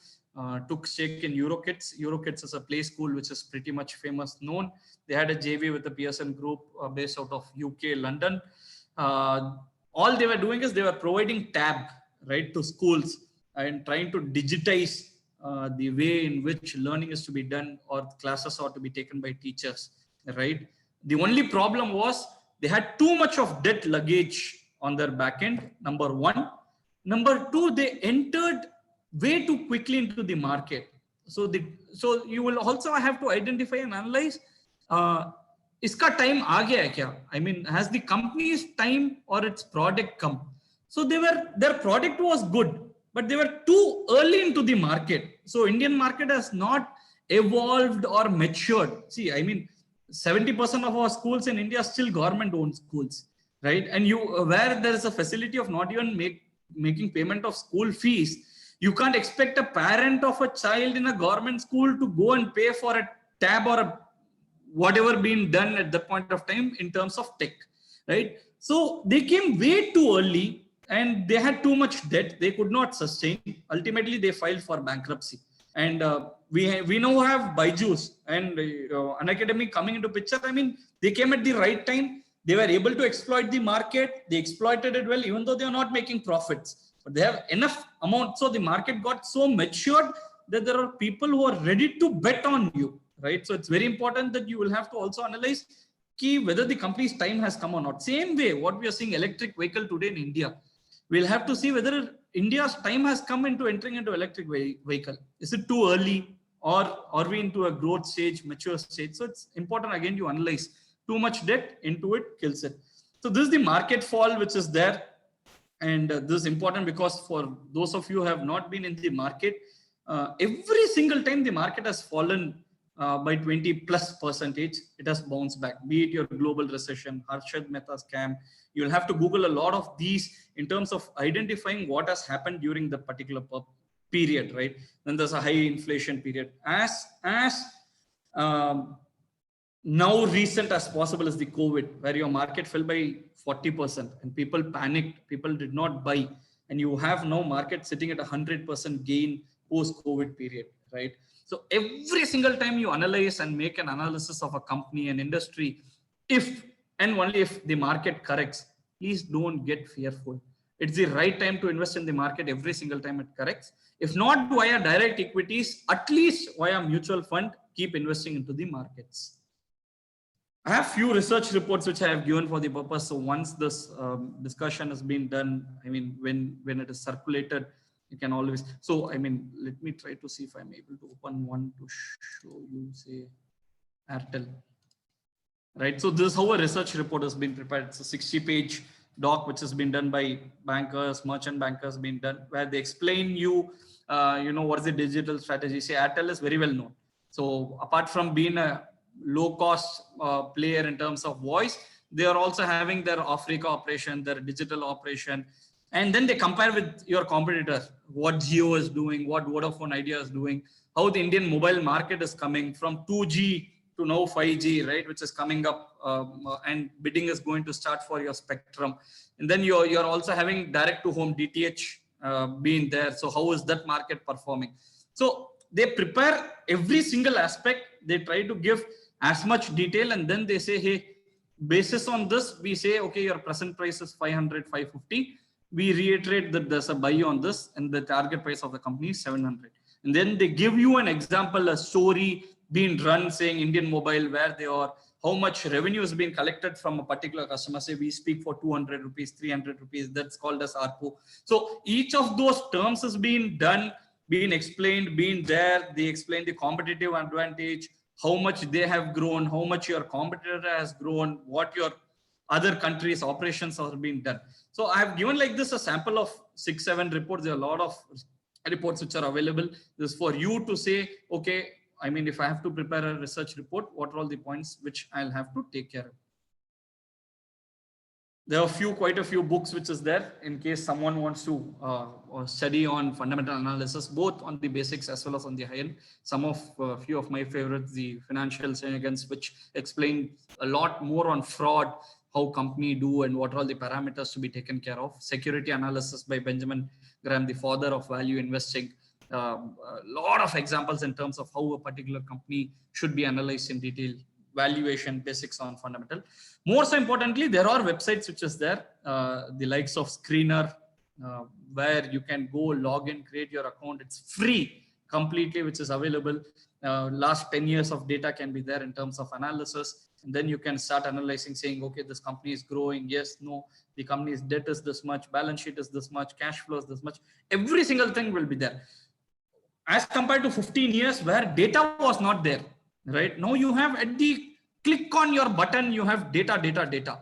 took stake in Eurokids. Eurokids is a play school which is pretty much famous, known. They had a JV with the Pearson Group based out of UK, London. All they were doing is they were providing tab, right, to schools and trying to digitize the way in which learning is to be done or classes are to be taken by teachers, right? The only problem was they had too much of debt luggage on their back end, number one. Number two, they entered way too quickly into the market. So you will also have to identify and analyze, iska time aa gaya hai kya? I mean, has the company's time or its product come? So their product was good, but they were too early into the market. So Indian market has not evolved or matured. See, I mean, 70% of our schools in India are still government-owned schools, right? And where there is a facility of not even making payment of school fees, you can't expect a parent of a child in a government school to go and pay for a tab or whatever being done at that point of time in terms of tech, right? So they came way too early and they had too much debt. They could not sustain. Ultimately, they filed for bankruptcy. And we now have Byju's and Unacademy coming into picture. I mean, they came at the right time. They were able to exploit the market. They exploited it well, even though they are not making profits. But they have enough amount. So the market got so matured that there are people who are ready to bet on you, right? So it's very important that you will have to also analyze whether the company's time has come or not. Same way, what we are seeing electric vehicle today in India, we'll have to see whether India's time has come into entering into electric vehicle. Is it too early, or are we into a growth stage, mature stage? So it's important again to analyze. Too much debt into it kills it. So this is the market fall which is there. And this is important because for those of you who have not been in the market, every single time the market has fallen by 20+%, it has bounced back. Be it your global recession, Harshad Mehta scam, you'll have to Google a lot of these in terms of identifying what has happened during the particular period, right? Then there's a high inflation period. As now recent as possible is the COVID, where your market fell by 40% and people panicked, people did not buy, and you have no market sitting at 100% gain post-COVID period, right? So every single time you analyze and make an analysis of a company, an industry, if and only if the market corrects, please don't get fearful. It's the right time to invest in the market every single time it corrects. If not via direct equities, at least via mutual fund, keep investing into the markets. I have few research reports which I have given for the purpose. So once this discussion has been done, I mean, when it is circulated, you can always, so I mean, let me try to see if I'm able to open one to show you, say, Airtel. Right, so this is how a research report has been prepared. It's a 60-page doc which has been done by bankers, merchant bankers, been done where they explain you, what is the digital strategy. Say Airtel is very well known. So apart from being a low-cost player in terms of voice, they are also having their Africa operation, their digital operation, and then they compare with your competitor, what Jio is doing, what Vodafone Idea is doing, how the Indian mobile market is coming from 2G to now 5G, right, which is coming up, and bidding is going to start for your spectrum. And then you're also having direct to home DTH being there. So how is that market performing? So they prepare every single aspect. They try to give as much detail, and then they say, hey, basis on this, we say, okay, your present price is 500, 550. We reiterate that there's a buy on this, and the target price of the company is 700. And then they give you an example, a story being run saying Indian Mobile, where they are, how much revenue is being collected from a particular customer. Say we speak for 200 rupees, 300 rupees, that's called as ARPU. So each of those terms is being done, being explained, being there. They explain the competitive advantage, how much they have grown, how much your competitor has grown, what your other countries' operations are being done. So I have given like this a sample of 6-7 reports. There are a lot of reports which are available. This is for you to say, okay, I mean, if I have to prepare a research report, what are all the points which I'll have to take care of? There are quite a few books which is there in case someone wants to study on fundamental analysis, both on the basics as well as on the high end. Some of few of my favorites, the Financial Shenanigans, which explain a lot more on fraud, how company do and what are all the parameters to be taken care of. Security Analysis by Benjamin Graham, the father of value investing. A lot of examples in terms of how a particular company should be analyzed in detail. Valuation, basics on fundamental. More so importantly, there are websites which is there, the likes of Screener, where you can go log in, create your account. It's free completely, which is available. Last 10 years of data can be there in terms of analysis. And then you can start analyzing, saying, okay, this company is growing. Yes, no, the company's debt is this much, balance sheet is this much, cash flow is this much. Every single thing will be there. As compared to 15 years where data was not there, right? Now you have at the click on your button, you have data.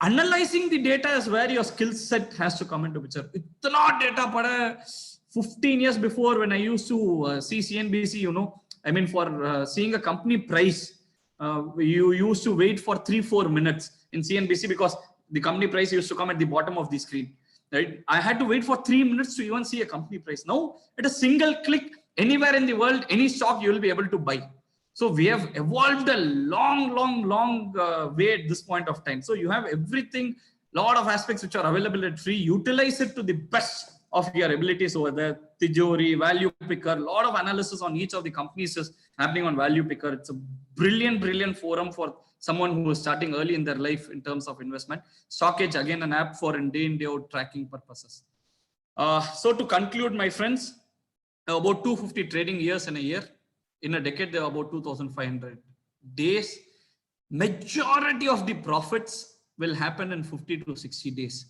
Analyzing the data is where your skill set has to come into picture. Itna data pada 15 years before when I used to see CNBC, I mean, for seeing a company price, you used to wait for 3-4 minutes in CNBC because the company price used to come at the bottom of the screen, right? I had to wait for 3 minutes to even see a company price. Now, at a single click, anywhere in the world, any stock you will be able to buy. So we have evolved a long way at this point of time. So you have everything, lot of aspects which are available at free. Utilize it to the best of your abilities over there. Tijori, Value Picker, lot of analysis on each of the companies is happening on Value Picker. It's a brilliant forum for someone who is starting early in their life in terms of investment. Stockage, again, an app for day in, day out tracking purposes. So to conclude, my friends, about 250 trading years in a year. In a decade, there are about 2,500 days. Majority of the profits will happen in 50 to 60 days.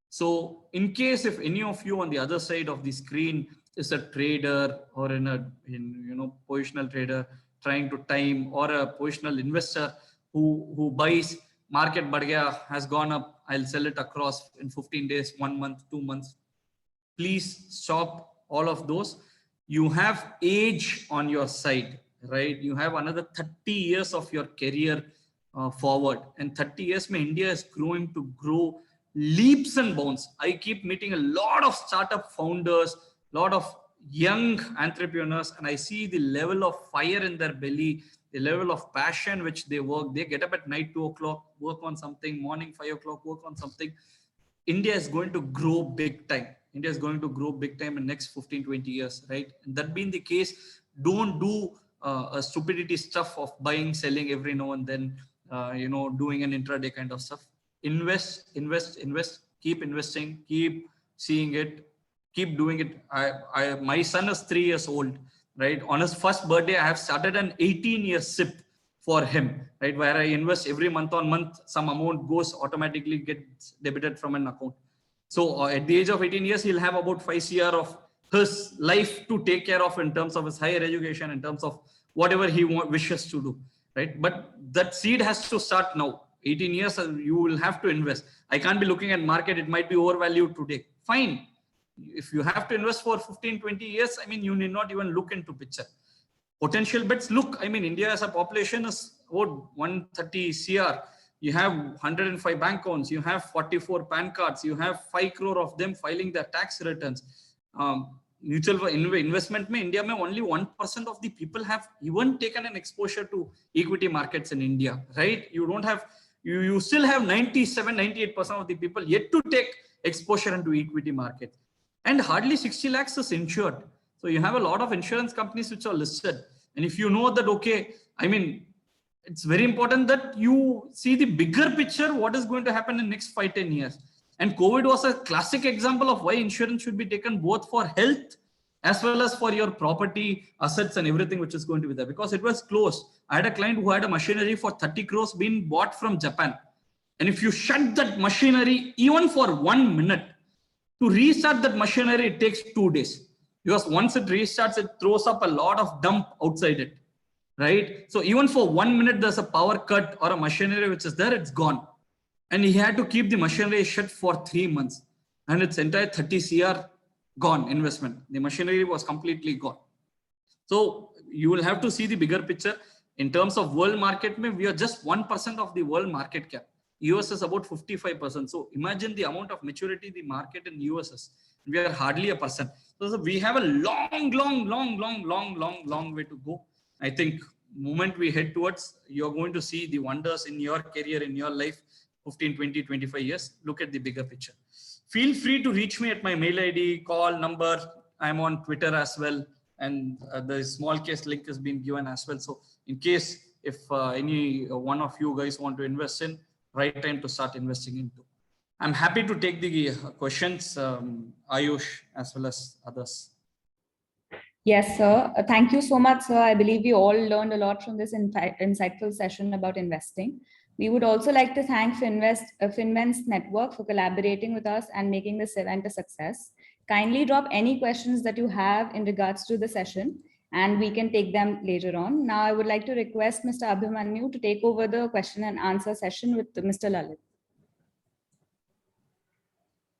So in case if any of you on the other side of the screen is a trader or positional trader trying to time, or a positional investor who buys market बढ़ गया, has gone up, I'll sell it across in 15 days, 1 month, 2 months. Please stop all of those. You have age on your side, right? You have another 30 years of your career forward, and 30 years mein India is going to grow leaps and bounds. I keep meeting a lot of startup founders, a lot of young entrepreneurs, and I see the level of fire in their belly, the level of passion which they work. They get up at night 2 o'clock, work on something, morning 5 o'clock, work on something. India is going to grow big time. India is going to grow big time in next 15, 20 years, right? And that being the case, don't do a stupidity stuff of buying, selling every now and then, doing an intraday kind of stuff. Invest, keep investing, keep seeing it, keep doing it. My son is 3 years old, right? On his first birthday, I have started an 18-year SIP for him, right? Where I invest every month on month, some amount goes automatically gets debited from an account. So at the age of 18 years, he'll have about 5 years of his life to take care of in terms of his higher education, in terms of whatever he wishes to do, right? But that seed has to start now. 18 years, you will have to invest. I can't be looking at market. It might be overvalued today. Fine. If you have to invest for 15, 20 years, I mean, you need not even look into picture. Potential bets, look, I mean, India as a population is about 130 CR. You have 105 bank accounts, you have 44 PAN cards, you have 5 crore of them filing their tax returns. Mutual investment mein India mein only 1% of the people have even taken an exposure to equity markets in India, right? You don't have, you still have 97, 98% of the people yet to take exposure into equity market. And hardly 60 lakhs is insured. So you have a lot of insurance companies which are listed. And if you know that, okay, I mean, it's very important that you see the bigger picture, what is going to happen in the next 5-10 years. And COVID was a classic example of why insurance should be taken both for health as well as for your property, assets and everything which is going to be there, because it was closed. I had a client who had a machinery for 30 crores being bought from Japan. And if you shut that machinery even for 1 minute, to restart that machinery, it takes 2 days. Because once it restarts, it throws up a lot of dump outside it, right? So even for 1 minute, there's a power cut or a machinery which is there, it's gone. And he had to keep the machinery shut for 3 months. And its entire 30 CR gone investment. The machinery was completely gone. So you will have to see the bigger picture. In terms of world market, we are just 1% of the world market cap. US is about 55%. So imagine the amount of maturity the market in US is. We are hardly a percent. So we have a long way to go. I think moment we head towards, you're going to see the wonders in your career, in your life, 15, 20, 25 years. Look at the bigger picture. Feel free to reach me at my mail ID, call number. I'm on Twitter as well. And the small case link has been given as well. So in case if any one of you guys want to invest in, right time to start investing into. I'm happy to take the questions, Ayush, as well as others. Yes, sir. Thank you so much, sir. I believe we all learned a lot from this insightful session about investing. We would also like to thank Finvents Network for collaborating with us and making this event a success. Kindly drop any questions that you have in regards to the session, and we can take them later on. Now, I would like to request Mr. Abhimanyu to take over the question and answer session with Mr. Lalit.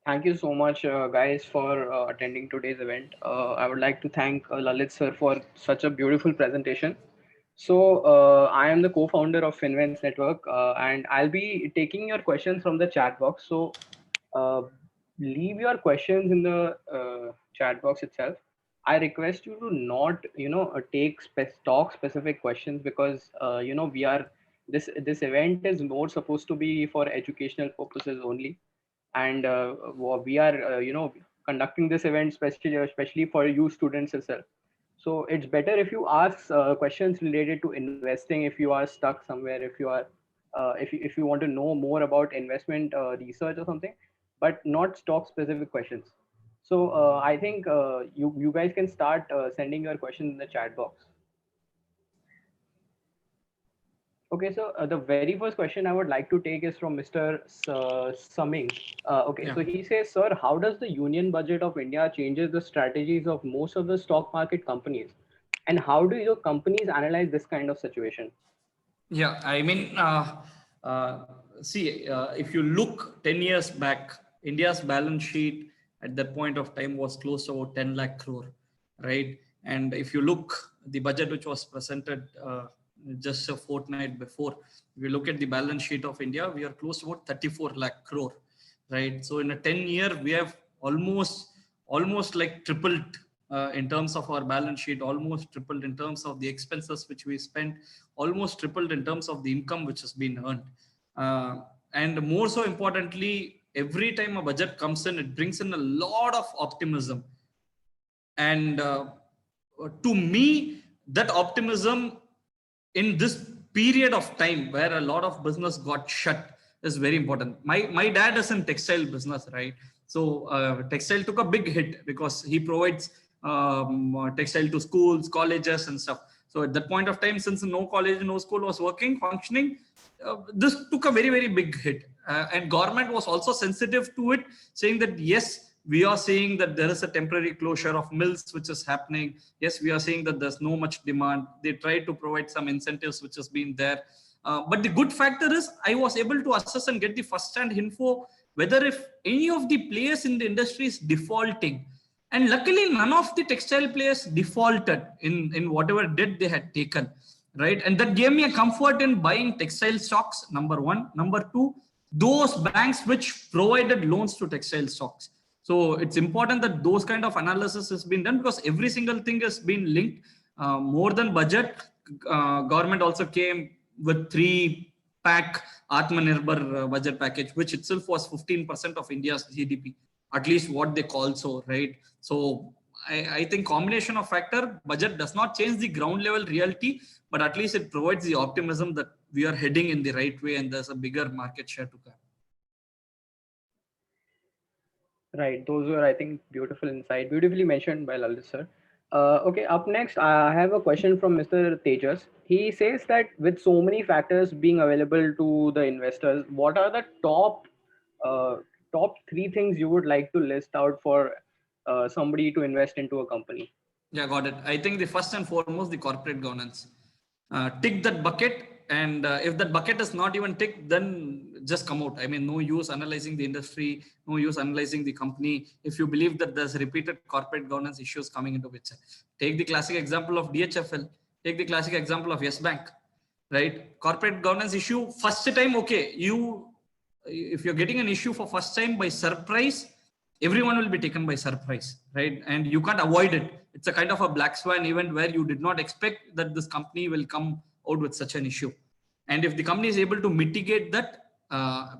Thank you so much, guys, for attending today's event. I would like to thank Lalit sir for such a beautiful presentation. So, I am the co-founder of Finvents Network, and I'll be taking your questions from the chat box. So, uh, leave your questions in the chat box itself. I request you to not, take talk specific questions, because we are this event is more supposed to be for educational purposes only, and we are conducting this event especially for you students as well. So it's better if you ask questions related to investing, if you are stuck somewhere, if you are if you want to know more about investment research or something, but not stock specific questions. So I think you guys can start sending your questions in the chat box. Okay, so the very first question I would like to take is from Mr. Summing. Okay, Yeah. so he says, sir, how does the union budget of India changes the strategies of most of the stock market companies? And how do your companies analyze this kind of situation? Yeah, I mean, uh, see, if you look 10 years back, India's balance sheet at that point of time was close to about 10 lakh crore, right? And if you look the budget which was presented just a fortnight before, if you look at the balance sheet of India, we are close to about 34 lakh crore, right? So in a 10 year, we have almost like tripled in terms of our balance sheet, almost tripled in terms of the expenses which we spent, almost tripled in terms of the income which has been earned. And more so importantly, every time a budget comes in, it brings in a lot of optimism. And to me, that optimism in this period of time where a lot of business got shut is very important. My dad is in textile business, right? So textile took a big hit because he provides textile to schools, colleges, and stuff. So at that point of time, since no college, no school was working, functioning, this took a very big hit. And government was also sensitive to it, saying that yes, we are seeing that there is a temporary closure of mills which is happening. Yes, we are seeing that there's no much demand. They try to provide some incentives which has been there. But the good factor is I was able to assess and get the first hand info whether if any of the players in the industry is defaulting. And luckily, none of the textile players defaulted in whatever debt they had taken, right? And that gave me a comfort in buying textile stocks, number one. Number two, those banks which provided loans to textile stocks. So it's important that those kind of analysis has been done because every single thing has been linked. More than budget, government also came with 3-pack Atmanirbhar budget package, which itself was 15% of India's GDP, at least what they call so, right? So I think combination of factor, budget does not change the ground level reality, but at least it provides the optimism that we are heading in the right way and there's a bigger market share to come. Right, those were, I think, beautiful insight, beautifully mentioned by Lalit sir. Okay, up next, I have a question from Mr. Tejas. He says that with so many factors being available to the investors, what are the uh, top three things you would like to list out for somebody to invest into a company? Yeah, got it. I think the first and foremost, the corporate governance. Tick that bucket, and if that bucket is not even ticked, then just come out. I mean, no use analyzing the industry, no use analyzing the company. If you believe that there's repeated corporate governance issues coming into picture, take the classic example of DHFL. Take the classic example of Yes Bank, right? Corporate governance issue first time. Okay, if you're getting an issue for first time by surprise, everyone will be taken by surprise, right? And you can't avoid it. It's a kind of a black swan event where you did not expect that this company will come out with such an issue. And if the company is able to mitigate that,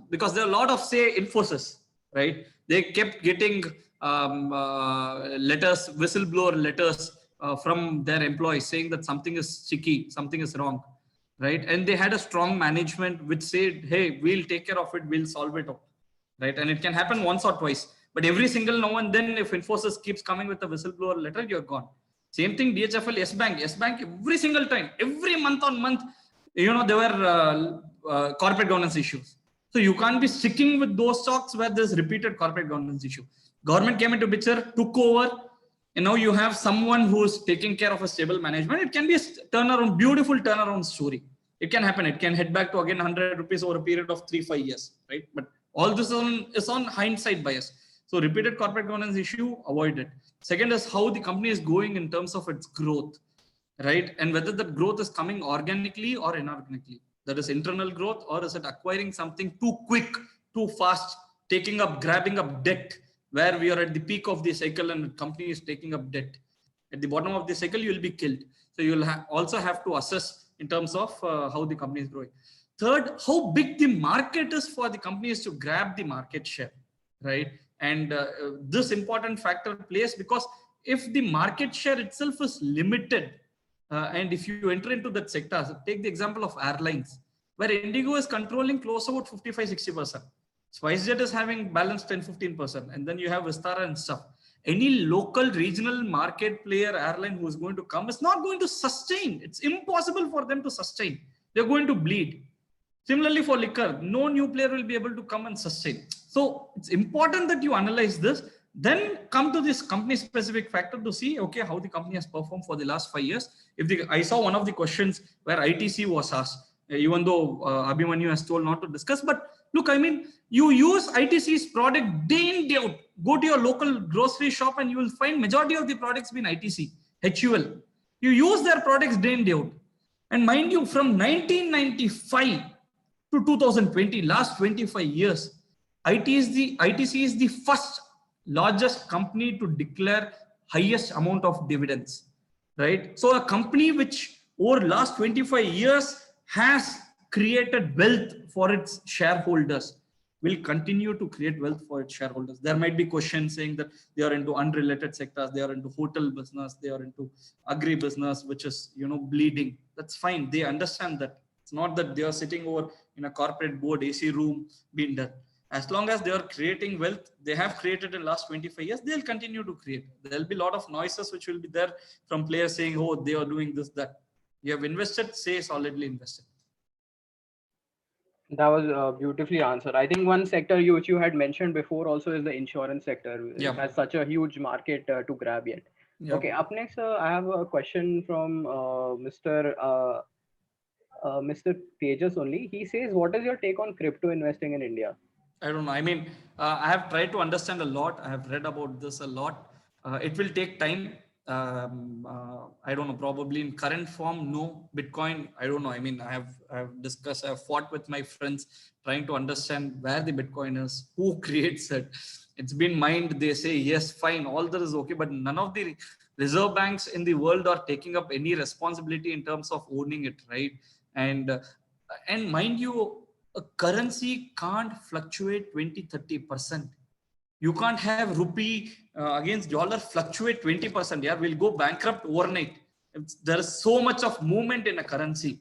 because there are a lot of, say, Infosys, right? They kept getting letters, whistleblower letters from their employees saying that something is sticky, something is wrong, right? And they had a strong management which said, hey, we'll take care of it, we'll solve it out, right? And it can happen once or twice. But every single now and then, if Infosys keeps coming with a whistleblower letter, you're gone. Same thing, DHFL, Yes Bank, every single time, every month on month, there were corporate governance issues. So you can't be sticking with those stocks where there's repeated corporate governance issue. Government came into picture, took over, and now you have someone who's taking care of a stable management. It can be a turnaround, beautiful turnaround story. It can happen. It can head back to again 100 rupees over a period of 3-5 years, right? But all this is on hindsight bias. So repeated corporate governance issue, avoid it. Second is how the company is going in terms of its growth, right? And whether that growth is coming organically or inorganically. That is internal growth, or is it acquiring something too quick, too fast, grabbing up debt, where we are at the peak of the cycle and the company is taking up debt. At the bottom of the cycle, you will be killed. So you will also have to assess in terms of how the company is growing. Third, how big the market is for the companies to grab the market share, right? And this important factor plays, because if the market share itself is limited, and if you enter into that sector, so take the example of airlines, where Indigo is controlling close about 55-60%. SpiceJet is having balanced 10-15%, and then you have Vistara and stuff. Any local regional market player airline who is going to come is not going to sustain. It's impossible for them to sustain. They're going to bleed. Similarly for liquor, no new player will be able to come and sustain. So it's important that you analyze this, then come to this company specific factor to see, okay, how the company has performed for the last 5 years. I saw one of the questions where ITC was asked, even though Abhimanyu has told not to discuss, but look, I mean, you use ITC's product day in, day out. Go to your local grocery shop and you will find majority of the products being ITC, HUL. You use their products day in, day out. And mind you, from 1995 to 2020, last 25 years, ITC is the first largest company to declare highest amount of dividends, right? So a company which over last 25 years has created wealth for its shareholders will continue to create wealth for its shareholders. There might be questions saying that they are into unrelated sectors, they are into hotel business, they are into agri business, which is, bleeding. That's fine. They understand that. It's not that they are sitting over in a corporate board, AC room, being done. As long as they are creating wealth, they have created in last 25 years, they'll continue to create. There'll be a lot of noises which will be there from players saying, oh, they are doing this, that. You have invested, say solidly invested. That was beautifully answered. I think one sector which you had mentioned before also is the insurance sector. Yeah. It has such a huge market to grab yet. Yeah. Okay, up next, I have a question from Mr. Tejas only. He says, what is your take on crypto investing in India? I don't know. I mean, I have tried to understand a lot. I have read about this a lot. It will take time. I don't know, probably in current form, no. Bitcoin, I don't know. I mean, I have fought with my friends trying to understand where the Bitcoin is, who creates it. It's been mined. They say, yes, fine, all that is okay. But none of the reserve banks in the world are taking up any responsibility in terms of owning it, right? And mind you, a currency can't fluctuate 20-30%. You can't have rupee against dollar fluctuate 20%. Yeah, we'll go bankrupt overnight. There is so much of movement in a currency,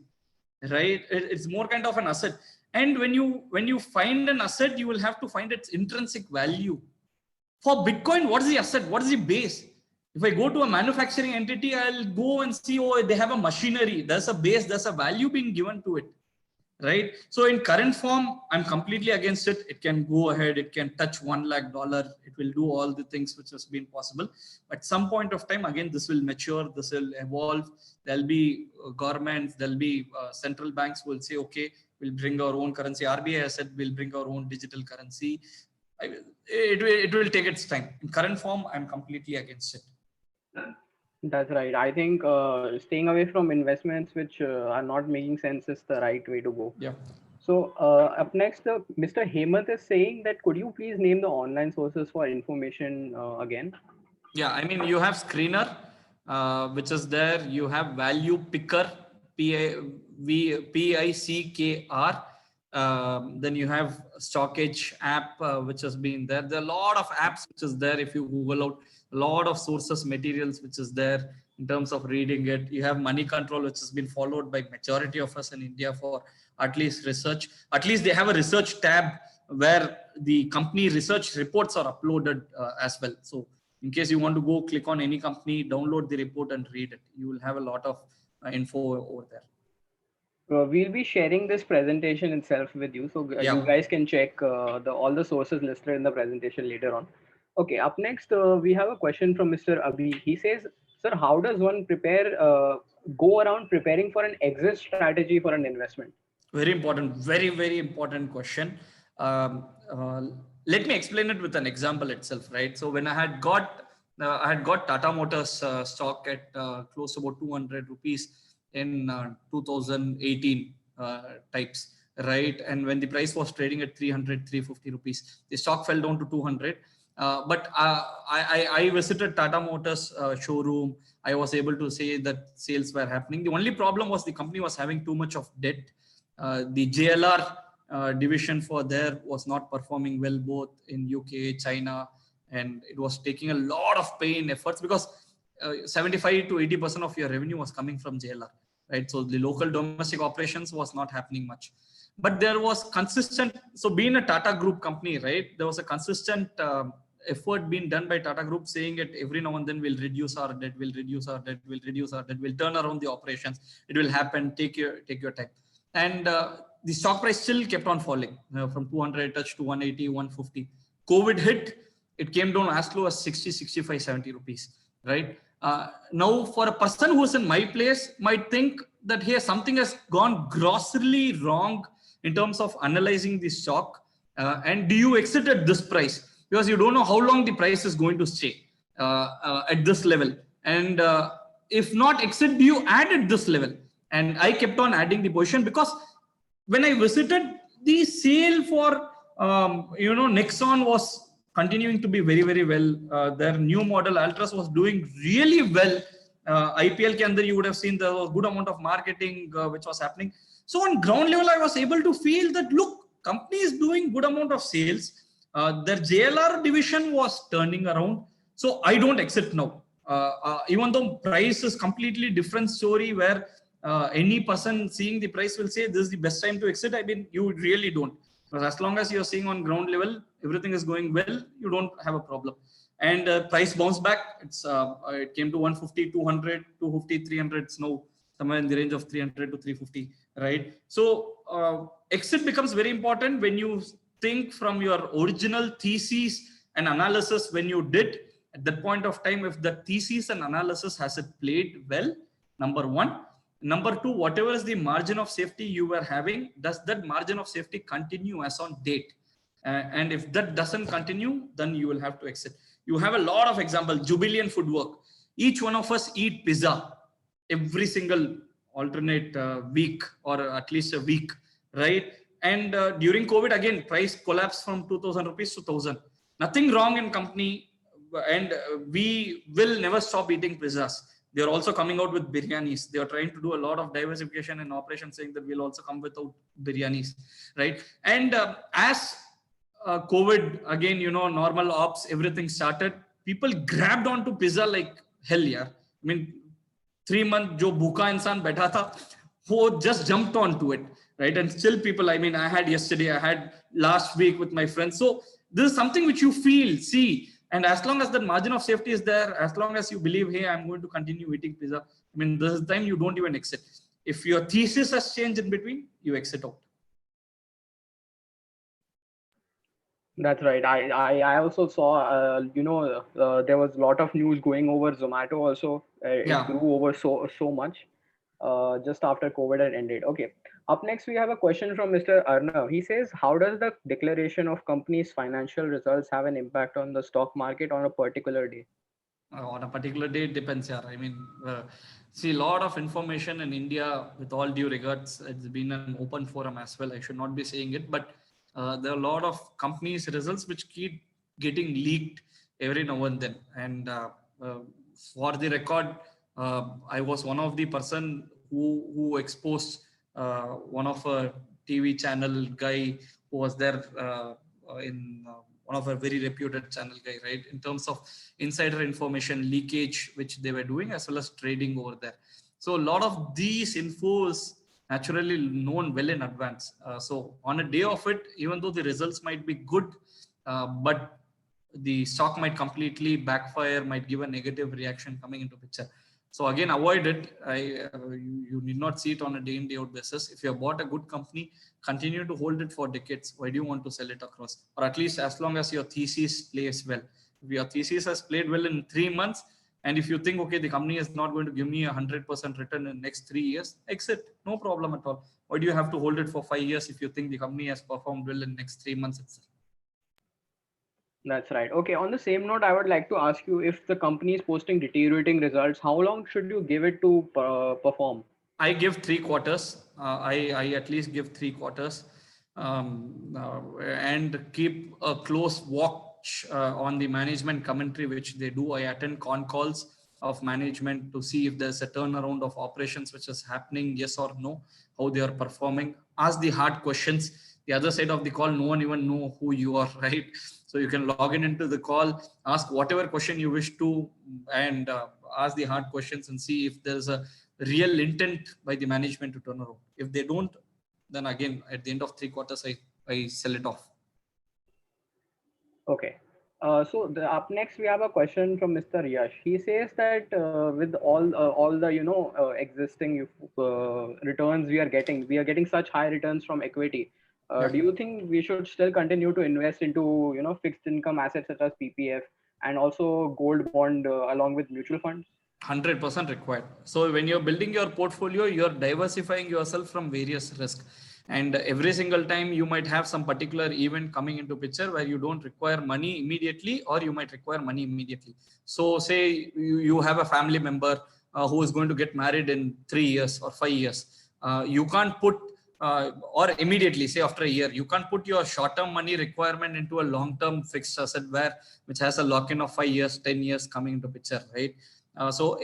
right? It's more kind of an asset. And when you find an asset, you will have to find its intrinsic value. For Bitcoin, what is the asset? What is the base? If I go to a manufacturing entity, I'll go and see, oh, they have a machinery. There's a base, there's a value being given to it. Right. So in current form, I'm completely against it. It can go ahead. It can touch $1 lakh. It will do all the things which has been possible. But some point of time, again, this will mature. This will evolve. There'll be governments. There'll be central banks will say, okay, we'll bring our own currency. RBI has said we'll bring our own digital currency. It will take its time. In current form, I'm completely against it. That's right. I think staying away from investments which are not making sense is the right way to go. Yeah. So up next, Mr. Hemant is saying that could you please name the online sources for information again? Yeah, I mean, you have Screener, which is there. You have Value Picker, PICKR. Then you have Stockage app, which has been there. There are a lot of apps which is there. If you Google out, a lot of sources, materials which is there in terms of reading it. You have Money Control, which has been followed by majority of us in India for at least research. At least they have a research tab where the company research reports are uploaded as well. So in case you want to go click on any company, download the report and read it. You will have a lot of info over there. We'll be sharing this presentation itself with you, so Yeah. you guys can check all the sources listed in the presentation later on. Okay, up next, we have a question from Mr. Abhi. He says, sir, how does one go around preparing for an exit strategy for an investment? Very important, very, very important question. let me explain it with an example itself, right? So when I had got Tata Motors stock at close to about 200 rupees in 2018 types, right? And when the price was trading at 300, 350 rupees, the stock fell down to 200. I visited Tata Motors showroom. I was able to say that sales were happening. The only problem was the company was having too much of debt. The JLR division for there was not performing well, both in UK, China, and it was taking a lot of pain efforts because 75 to 80% of your revenue was coming from JLR, right? So the local domestic operations was not happening much, but there was consistent. So being a Tata Group company, right, there was a consistent effort being done by Tata Group saying that every now and then we'll reduce our debt, we'll reduce our debt, we'll turn around the operations. It will happen. Take your time. And the stock price still kept on falling from 200 touch to 180, 150. COVID hit, it came down as low as 60, 65, 70 rupees, right? Now, for a person who's in my place, might think that here something has gone grossly wrong in terms of analyzing the stock. And do you exit at this price? Because you don't know how long the price is going to stay at this level. And if not exit, do you add at this level? And I kept on adding the position because when I visited, the sale for Nexon was continuing to be very, very well. Their new model Ultras was doing really well. IPL Kandar, you would have seen there was good amount of marketing which was happening. So on ground level, I was able to feel that look, company is doing good amount of sales. Their JLR division was turning around. So I don't exit now. Even though price is completely different story where any person seeing the price will say this is the best time to exit. I mean, you really don't. Because as long as you're seeing on ground level, everything is going well, you don't have a problem. And price bounced back. It came to 150, 200, 250, 300. It's now somewhere in the range of 300 to 350, right? So exit becomes very important when you think from your original thesis and analysis when you did at that point of time. If the thesis and analysis has it played well, number one. Number two, whatever is the margin of safety you were having, does that margin of safety continue as on date? And if that doesn't continue, then you will have to exit. You have a lot of examples. Jubilant Foodwork. Each one of us eat pizza every single alternate week or at least a week, right? And during COVID, again, price collapsed from 2,000 rupees to 1,000. Nothing wrong in company, and we will never stop eating pizzas. They're also coming out with biryanis. They are trying to do a lot of diversification in operations, saying that we'll also come without biryanis, right? And as COVID, again, normal ops, everything started, people grabbed onto pizza like hell, yeah. I mean, 3 months, jo bhuka insan baitha tha, wo just jumped onto it, right? And still people, I mean, I had yesterday, I had last week with my friends. So this is something which you feel, see, and as long as the margin of safety is there, as long as you believe, hey, I'm going to continue eating pizza, I mean, this is the time you don't even exit. If your thesis has changed in between, you exit out. That's right. I also saw, there was a lot of news going over Zomato also. It grew over so much just after COVID had ended. Okay. Up next, we have a question from Mr. Arnav. He says, how does the declaration of companies' financial results have an impact on the stock market on a particular day? On a particular day, it depends. Yeah. I mean, see, a lot of information in India, with all due regards, it's been an open forum as well. I should not be saying it, but there are a lot of companies' results which keep getting leaked every now and then. And for the record, I was one of the person who exposed one of a TV channel guy who was there in one of a very reputed channel guy, right? In terms of insider information leakage, which they were doing, as well as trading over there. So a lot of these infos naturally known well in advance. So on a day of it, even though the results might be good, but the stock might completely backfire, might give a negative reaction coming into picture. So again, avoid it. You need not see it on a day in, day out basis. If you have bought a good company, continue to hold it for decades. Why do you want to sell it across? Or at least as long as your thesis plays well. If your thesis has played well in 3 months, and if you think, okay, the company is not going to give me 100% return in the next 3 years, exit, no problem at all. Why do you have to hold it for 5 years if you think the company has performed well in the next 3 months itself? That's right. Okay. On the same note, I would like to ask you, if the company is posting deteriorating results, how long should you give it to perform? I give 3 quarters. I at least give 3 quarters, and keep a close watch on the management commentary which they do. I attend con calls of management to see if there's a turnaround of operations which is happening, yes or no, how they are performing. Ask the hard questions. The other side of the call, no one even know who you are, right? So you can log in into the call, ask whatever question you wish to, and ask the hard questions and see if there's a real intent by the management to turn around. If they don't, then again, at the end of 3 quarters, I sell it off. Okay. Up next we have a question from Mr. Yash. He says that with all the existing returns we are getting such high returns from equity. Do you think we should still continue to invest into fixed income assets such as PPF and also gold bond along with mutual funds? 100% required. So when you're building your portfolio, you're diversifying yourself from various risks. And every single time you might have some particular event coming into picture where you don't require money immediately, or you might require money immediately. So say you have a family member who is going to get married in 3 years or 5 years. You can't put or immediately, say after a year, you can't put your short-term money requirement into a long-term fixed asset which has a lock-in of 5 years, 10 years coming into picture, right? So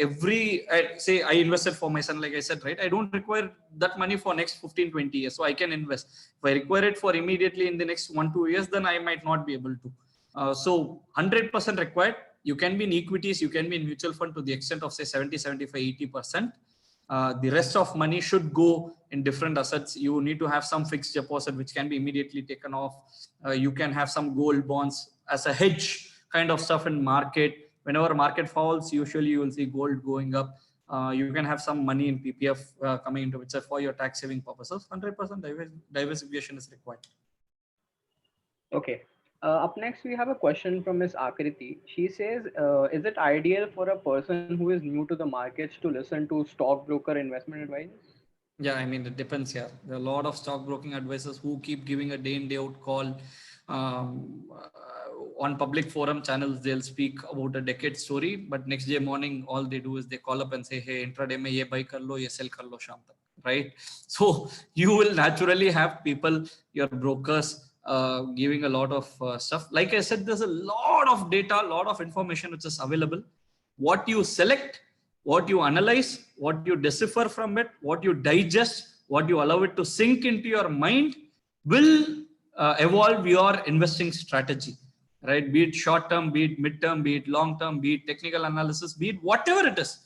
say I invested for my son, like I said, right? I don't require that money for next 15, 20 years. So I can invest. If I require it for immediately in the next 1-2 years, then I might not be able to. So 100% required. You can be in equities, you can be in mutual fund to the extent of say 70, 75, 80%. The rest of money should go in different assets. You need to have some fixed deposit, which can be immediately taken off. You can have some gold bonds as a hedge kind of stuff in market. Whenever market falls, usually you will see gold going up. You can have some money in PPF coming into picture for your tax saving purposes. 100% diversification is required. Okay. Up next, we have a question from Ms. Akriti. She says, is it ideal for a person who is new to the markets to listen to stockbroker investment advice? Yeah, I mean, it depends here. There are a lot of stockbroking advisors who keep giving a day in, day out call. On public forum channels, they'll speak about a decade story, but next day morning, all they do is they call up and say, hey, intraday mein ye buy kar lo, ye sell kar lo sham tak, right? So you will naturally have people, your brokers, giving a lot of stuff. Like I said, there's a lot of data, a lot of information which is available. What you select, what you analyze, what you decipher from it, what you digest, what you allow it to sink into your mind will evolve your investing strategy, right? Be it short term, be it mid term, be it long term, be it technical analysis, be it whatever it is.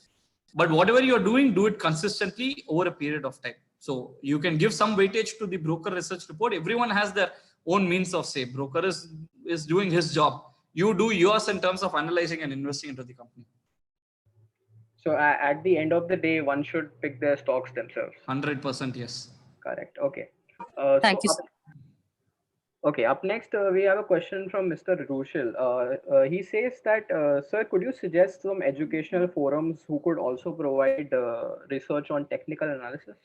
But whatever you're doing, do it consistently over a period of time. So you can give some weightage to the broker research report. Everyone has their own means of say. Broker is doing his job. You do yours in terms of analyzing and investing into the company. So at the end of the day, one should pick their stocks themselves. 100% yes. Correct. Okay. Thank you. Okay, up next, we have a question from Mr. Rushil. He says that, sir, could you suggest some educational forums who could also provide research on technical analysis?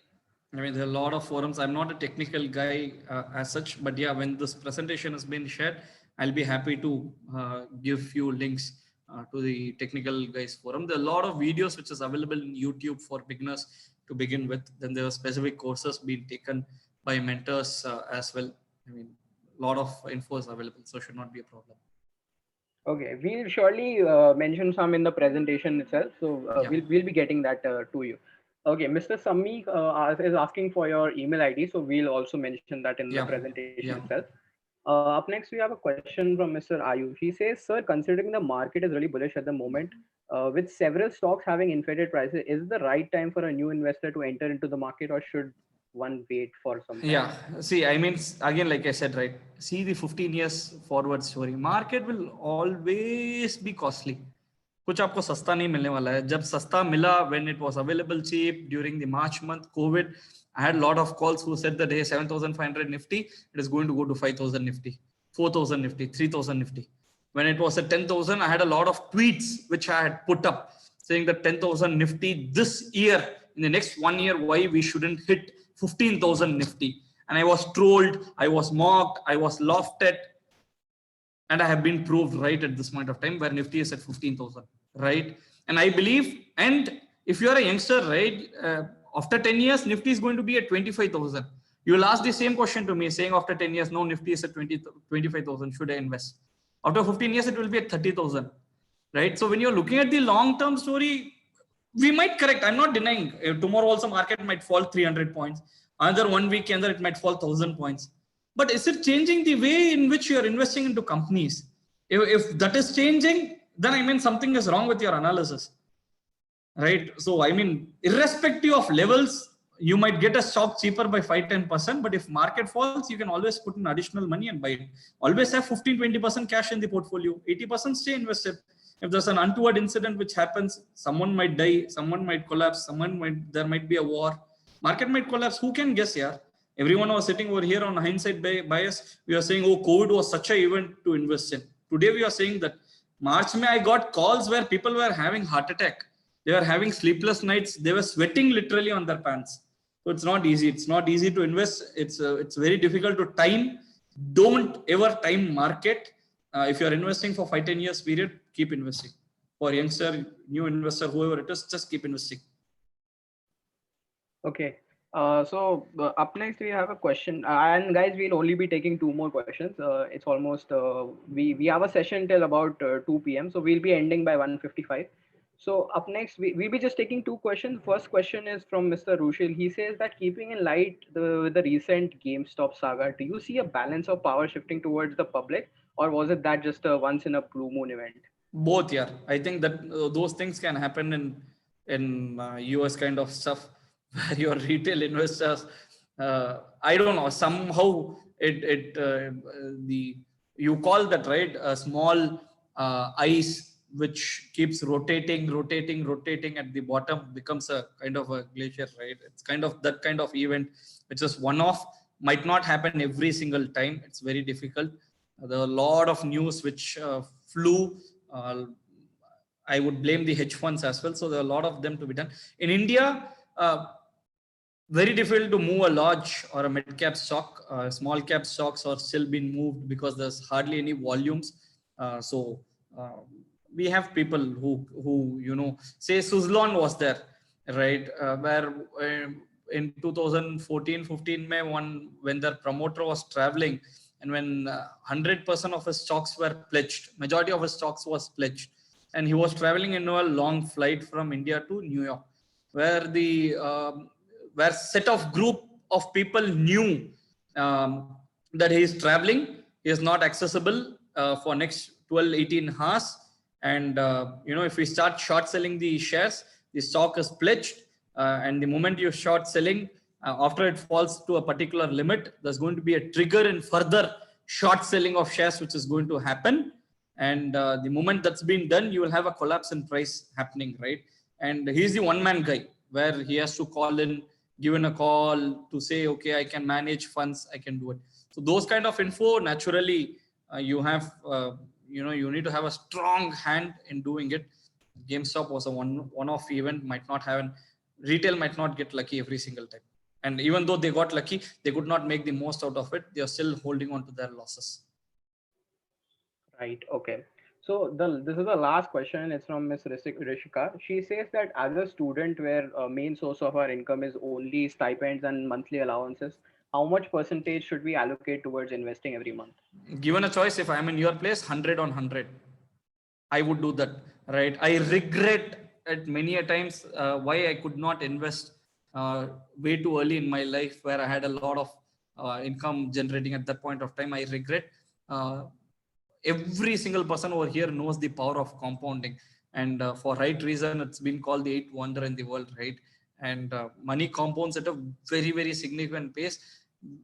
I mean, there are a lot of forums. I'm not a technical guy as such, but yeah, when this presentation has been shared, I'll be happy to give few links to the technical guys forum. There are a lot of videos which is available in YouTube for beginners to begin with. Then there are specific courses being taken by mentors as well. I mean, a lot of info is available, so should not be a problem. Okay, we'll surely mention some in the presentation itself. So Yeah. we'll be getting that to you. Okay, Mr. Sammi is asking for your email ID, so we'll also mention that in the Yeah. presentation Yeah. itself. Up next, we have a question from Mr. Ayush. He says, sir, considering the market is really bullish at the moment, with several stocks having inflated prices, is it the right time for a new investor to enter into the market, or should one wait for some time? Yeah, see, I mean, again, like I said, right, see the 15 years forward story. Market will always be costly. कुछ आपको सस्ता नहीं मिलने वाला है. जब सस्ता मिला, when it was available cheap during the March month, COVID, I had a lot of calls who said that, hey, 7,500 Nifty, it is going to go to 5,000 Nifty, 4,000 Nifty, 3,000 Nifty. When it was at 10,000, I had a lot of tweets which I had put up saying that 10,000 Nifty this year, in the next 1 year, why we shouldn't hit 15,000 Nifty. And I was trolled, I was mocked, I was laughed at. And I have been proved right at this point of time where Nifty is at 15,000, right? And I believe, and if you are a youngster, right, after 10 years, Nifty is going to be at 25,000. You will ask the same question to me saying after 10 years, no, Nifty is at 25,000, should I invest? After 15 years, it will be at 30,000, right? So when you're looking at the long-term story, we might correct. I'm not denying tomorrow also market might fall 300 points. Another 1 week, and it might fall 1,000 points. But is it changing the way in which you're investing into companies? If that is changing, then I mean something is wrong with your analysis, right? So I mean, irrespective of levels, you might get a stock cheaper by 5-10%, but if market falls, you can always put in additional money and buy it. Always have 15-20% cash in the portfolio, 80% stay invested. If there's an untoward incident which happens, someone might die, someone might collapse, there might be a war, market might collapse. Who can guess? Yeah, everyone was sitting over here on hindsight bias. We are saying, oh, COVID was such an event to invest in. Today we are saying that March May I got calls where people were having heart attack. They were having sleepless nights. They were sweating literally on their pants. So it's not easy. It's not easy to invest. It's very difficult to time. Don't ever time market. If you're investing for 5-10 years period, keep investing. For youngster, new investor, whoever it is, just keep investing. Okay. So up next we have a question, and guys, we'll only be taking 2 more questions. It's almost we have a session till about 2 p.m. So we'll be ending by 1:55. So up next we'll be just taking 2 questions. First question is from Mr. Rushil. He says that keeping in light the recent GameStop saga, do you see a balance of power shifting towards the public, or was it that just a once in a blue moon event? Both, yeah. I think that those things can happen in US kind of stuff where your retail investors, I don't know, somehow you call that, right, a small ice which keeps rotating at the bottom becomes a kind of a glacier, right? It's kind of that kind of event which is one-off, might not happen every single time. It's very difficult. There are a lot of news which flew. I would blame the hedge funds as well. So there are a lot of them to be done. In India, very difficult to move a large or a mid-cap stock. Small cap stocks are still being moved because there's hardly any volumes. We have people who say Suzlon was there, right? Where in 2014-15 May, when their promoter was traveling, and when 100% of his stocks were pledged, majority of his stocks was pledged, and he was traveling in a long flight from India to New York, where where set of group of people knew that he is traveling, he is not accessible for next 12-18 hours. And if we start short selling the shares, the stock is pledged, and the moment you short selling, after it falls to a particular limit, there's going to be a trigger in further short selling of shares which is going to happen. And the moment that's been done, you will have a collapse in price happening, right? And he's the one-man guy where he has to call in, given a call to say, okay, I can manage funds, I can do it. So those kind of info, naturally, you have, you need to have a strong hand in doing it. GameStop was a one-off event, retail might not get lucky every single time. And even though they got lucky, they could not make the most out of it. They are still holding on to their losses. Right. Okay. So this is the last question. It's from Ms. Rishika. She says that as a student where main source of our income is only stipends and monthly allowances, how much percentage should we allocate towards investing every month? Given a choice, if I'm in your place, 100 on 100, I would do that, right? I regret it many a times why I could not invest way too early in my life, where I had a lot of income generating at that point of time. I regret. Every single person over here knows the power of compounding, and for right reason, it's been called the 8th wonder in the world, right? And money compounds at a very, very significant pace.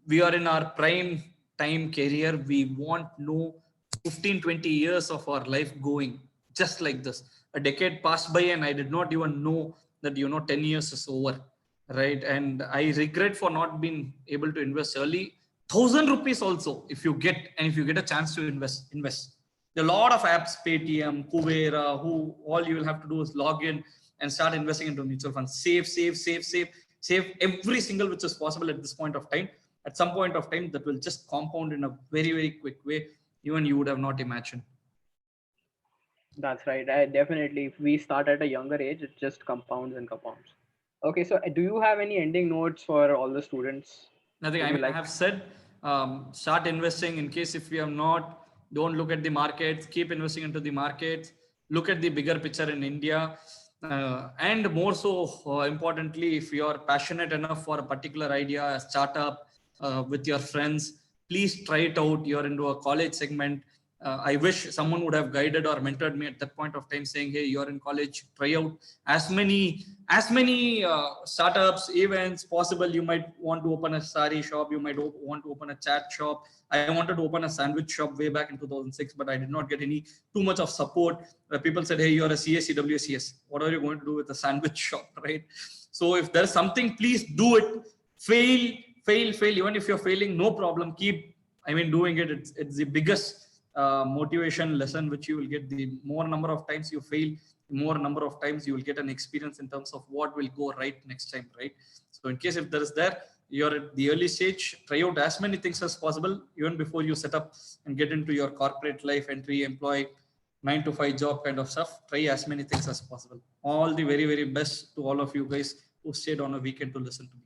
We are in our prime time career. We want no 15-20 years of our life going just like this. A decade passed by and I did not even know that 10 years is over, right? And I regret for not being able to invest early. 1,000 rupees also, if you get a chance to invest. There are a lot of apps, Paytm, Kuvera, who all you will have to do is log in and start investing into mutual funds. Save every single which is possible at this point of time. At some point of time, that will just compound in a very, very quick way. even you would have not imagined. That's right. I definitely, if we start at a younger age, it just compounds and compounds. Okay, so do you have any ending notes for all the students? Nothing. Would I you mean, I like? have said, start investing. In case if you have not, don't look at the markets. Keep investing into the markets. Look at the bigger picture in India, and more so, importantly, if you are passionate enough for a particular idea, a startup, with your friends, please try it out. You're into a college segment. I wish someone would have guided or mentored me at that point of time, saying, "Hey, you're in college. Try out as many startups, events possible. You might want to open a sari shop. You might want to open a chat shop. I wanted to open a sandwich shop way back in 2006, but I did not get any too much of support. People said, "Hey, you're a CSCWCS. What are you going to do with a sandwich shop?" Right? So if there's something, please do it. Fail. Even if you're failing, no problem. Keep, doing it. It's the biggest motivation lesson which you will get. The more number of times you fail, more number of times you will get an experience in terms of what will go right next time, right? So in case if there is there, you're at the early stage, try out as many things as possible even before you set up and get into your corporate life, entry, employee, 9 to 5 job kind of stuff. Try as many things as possible. All the very, very best to all of you guys who stayed on a weekend to listen to me.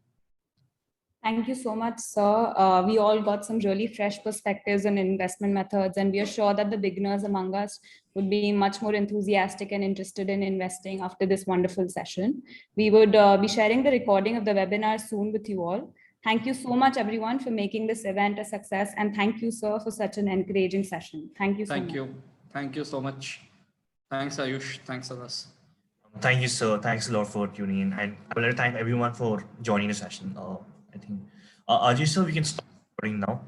Thank you so much, sir. We all got some really fresh perspectives on investment methods, and we are sure that the beginners among us would be much more enthusiastic and interested in investing after this wonderful session. We would be sharing the recording of the webinar soon with you all. Thank you so much, everyone, for making this event a success. And thank you, sir, for such an encouraging session. Thank you so much. Thank you. Thank you so much. Thanks, Ayush. Thanks, Adas. Thank you, sir. Thanks a lot for tuning in, and I would like to thank everyone for joining the session. I think, Ajay, sir, we can start recording now.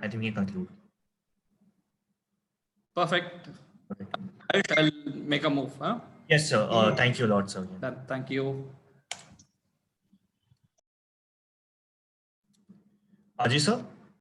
I think we can conclude. Perfect. Ayush, I'll make a move. Huh? Yes, sir. Thank you a lot, sir. Thank you. Ajay, sir.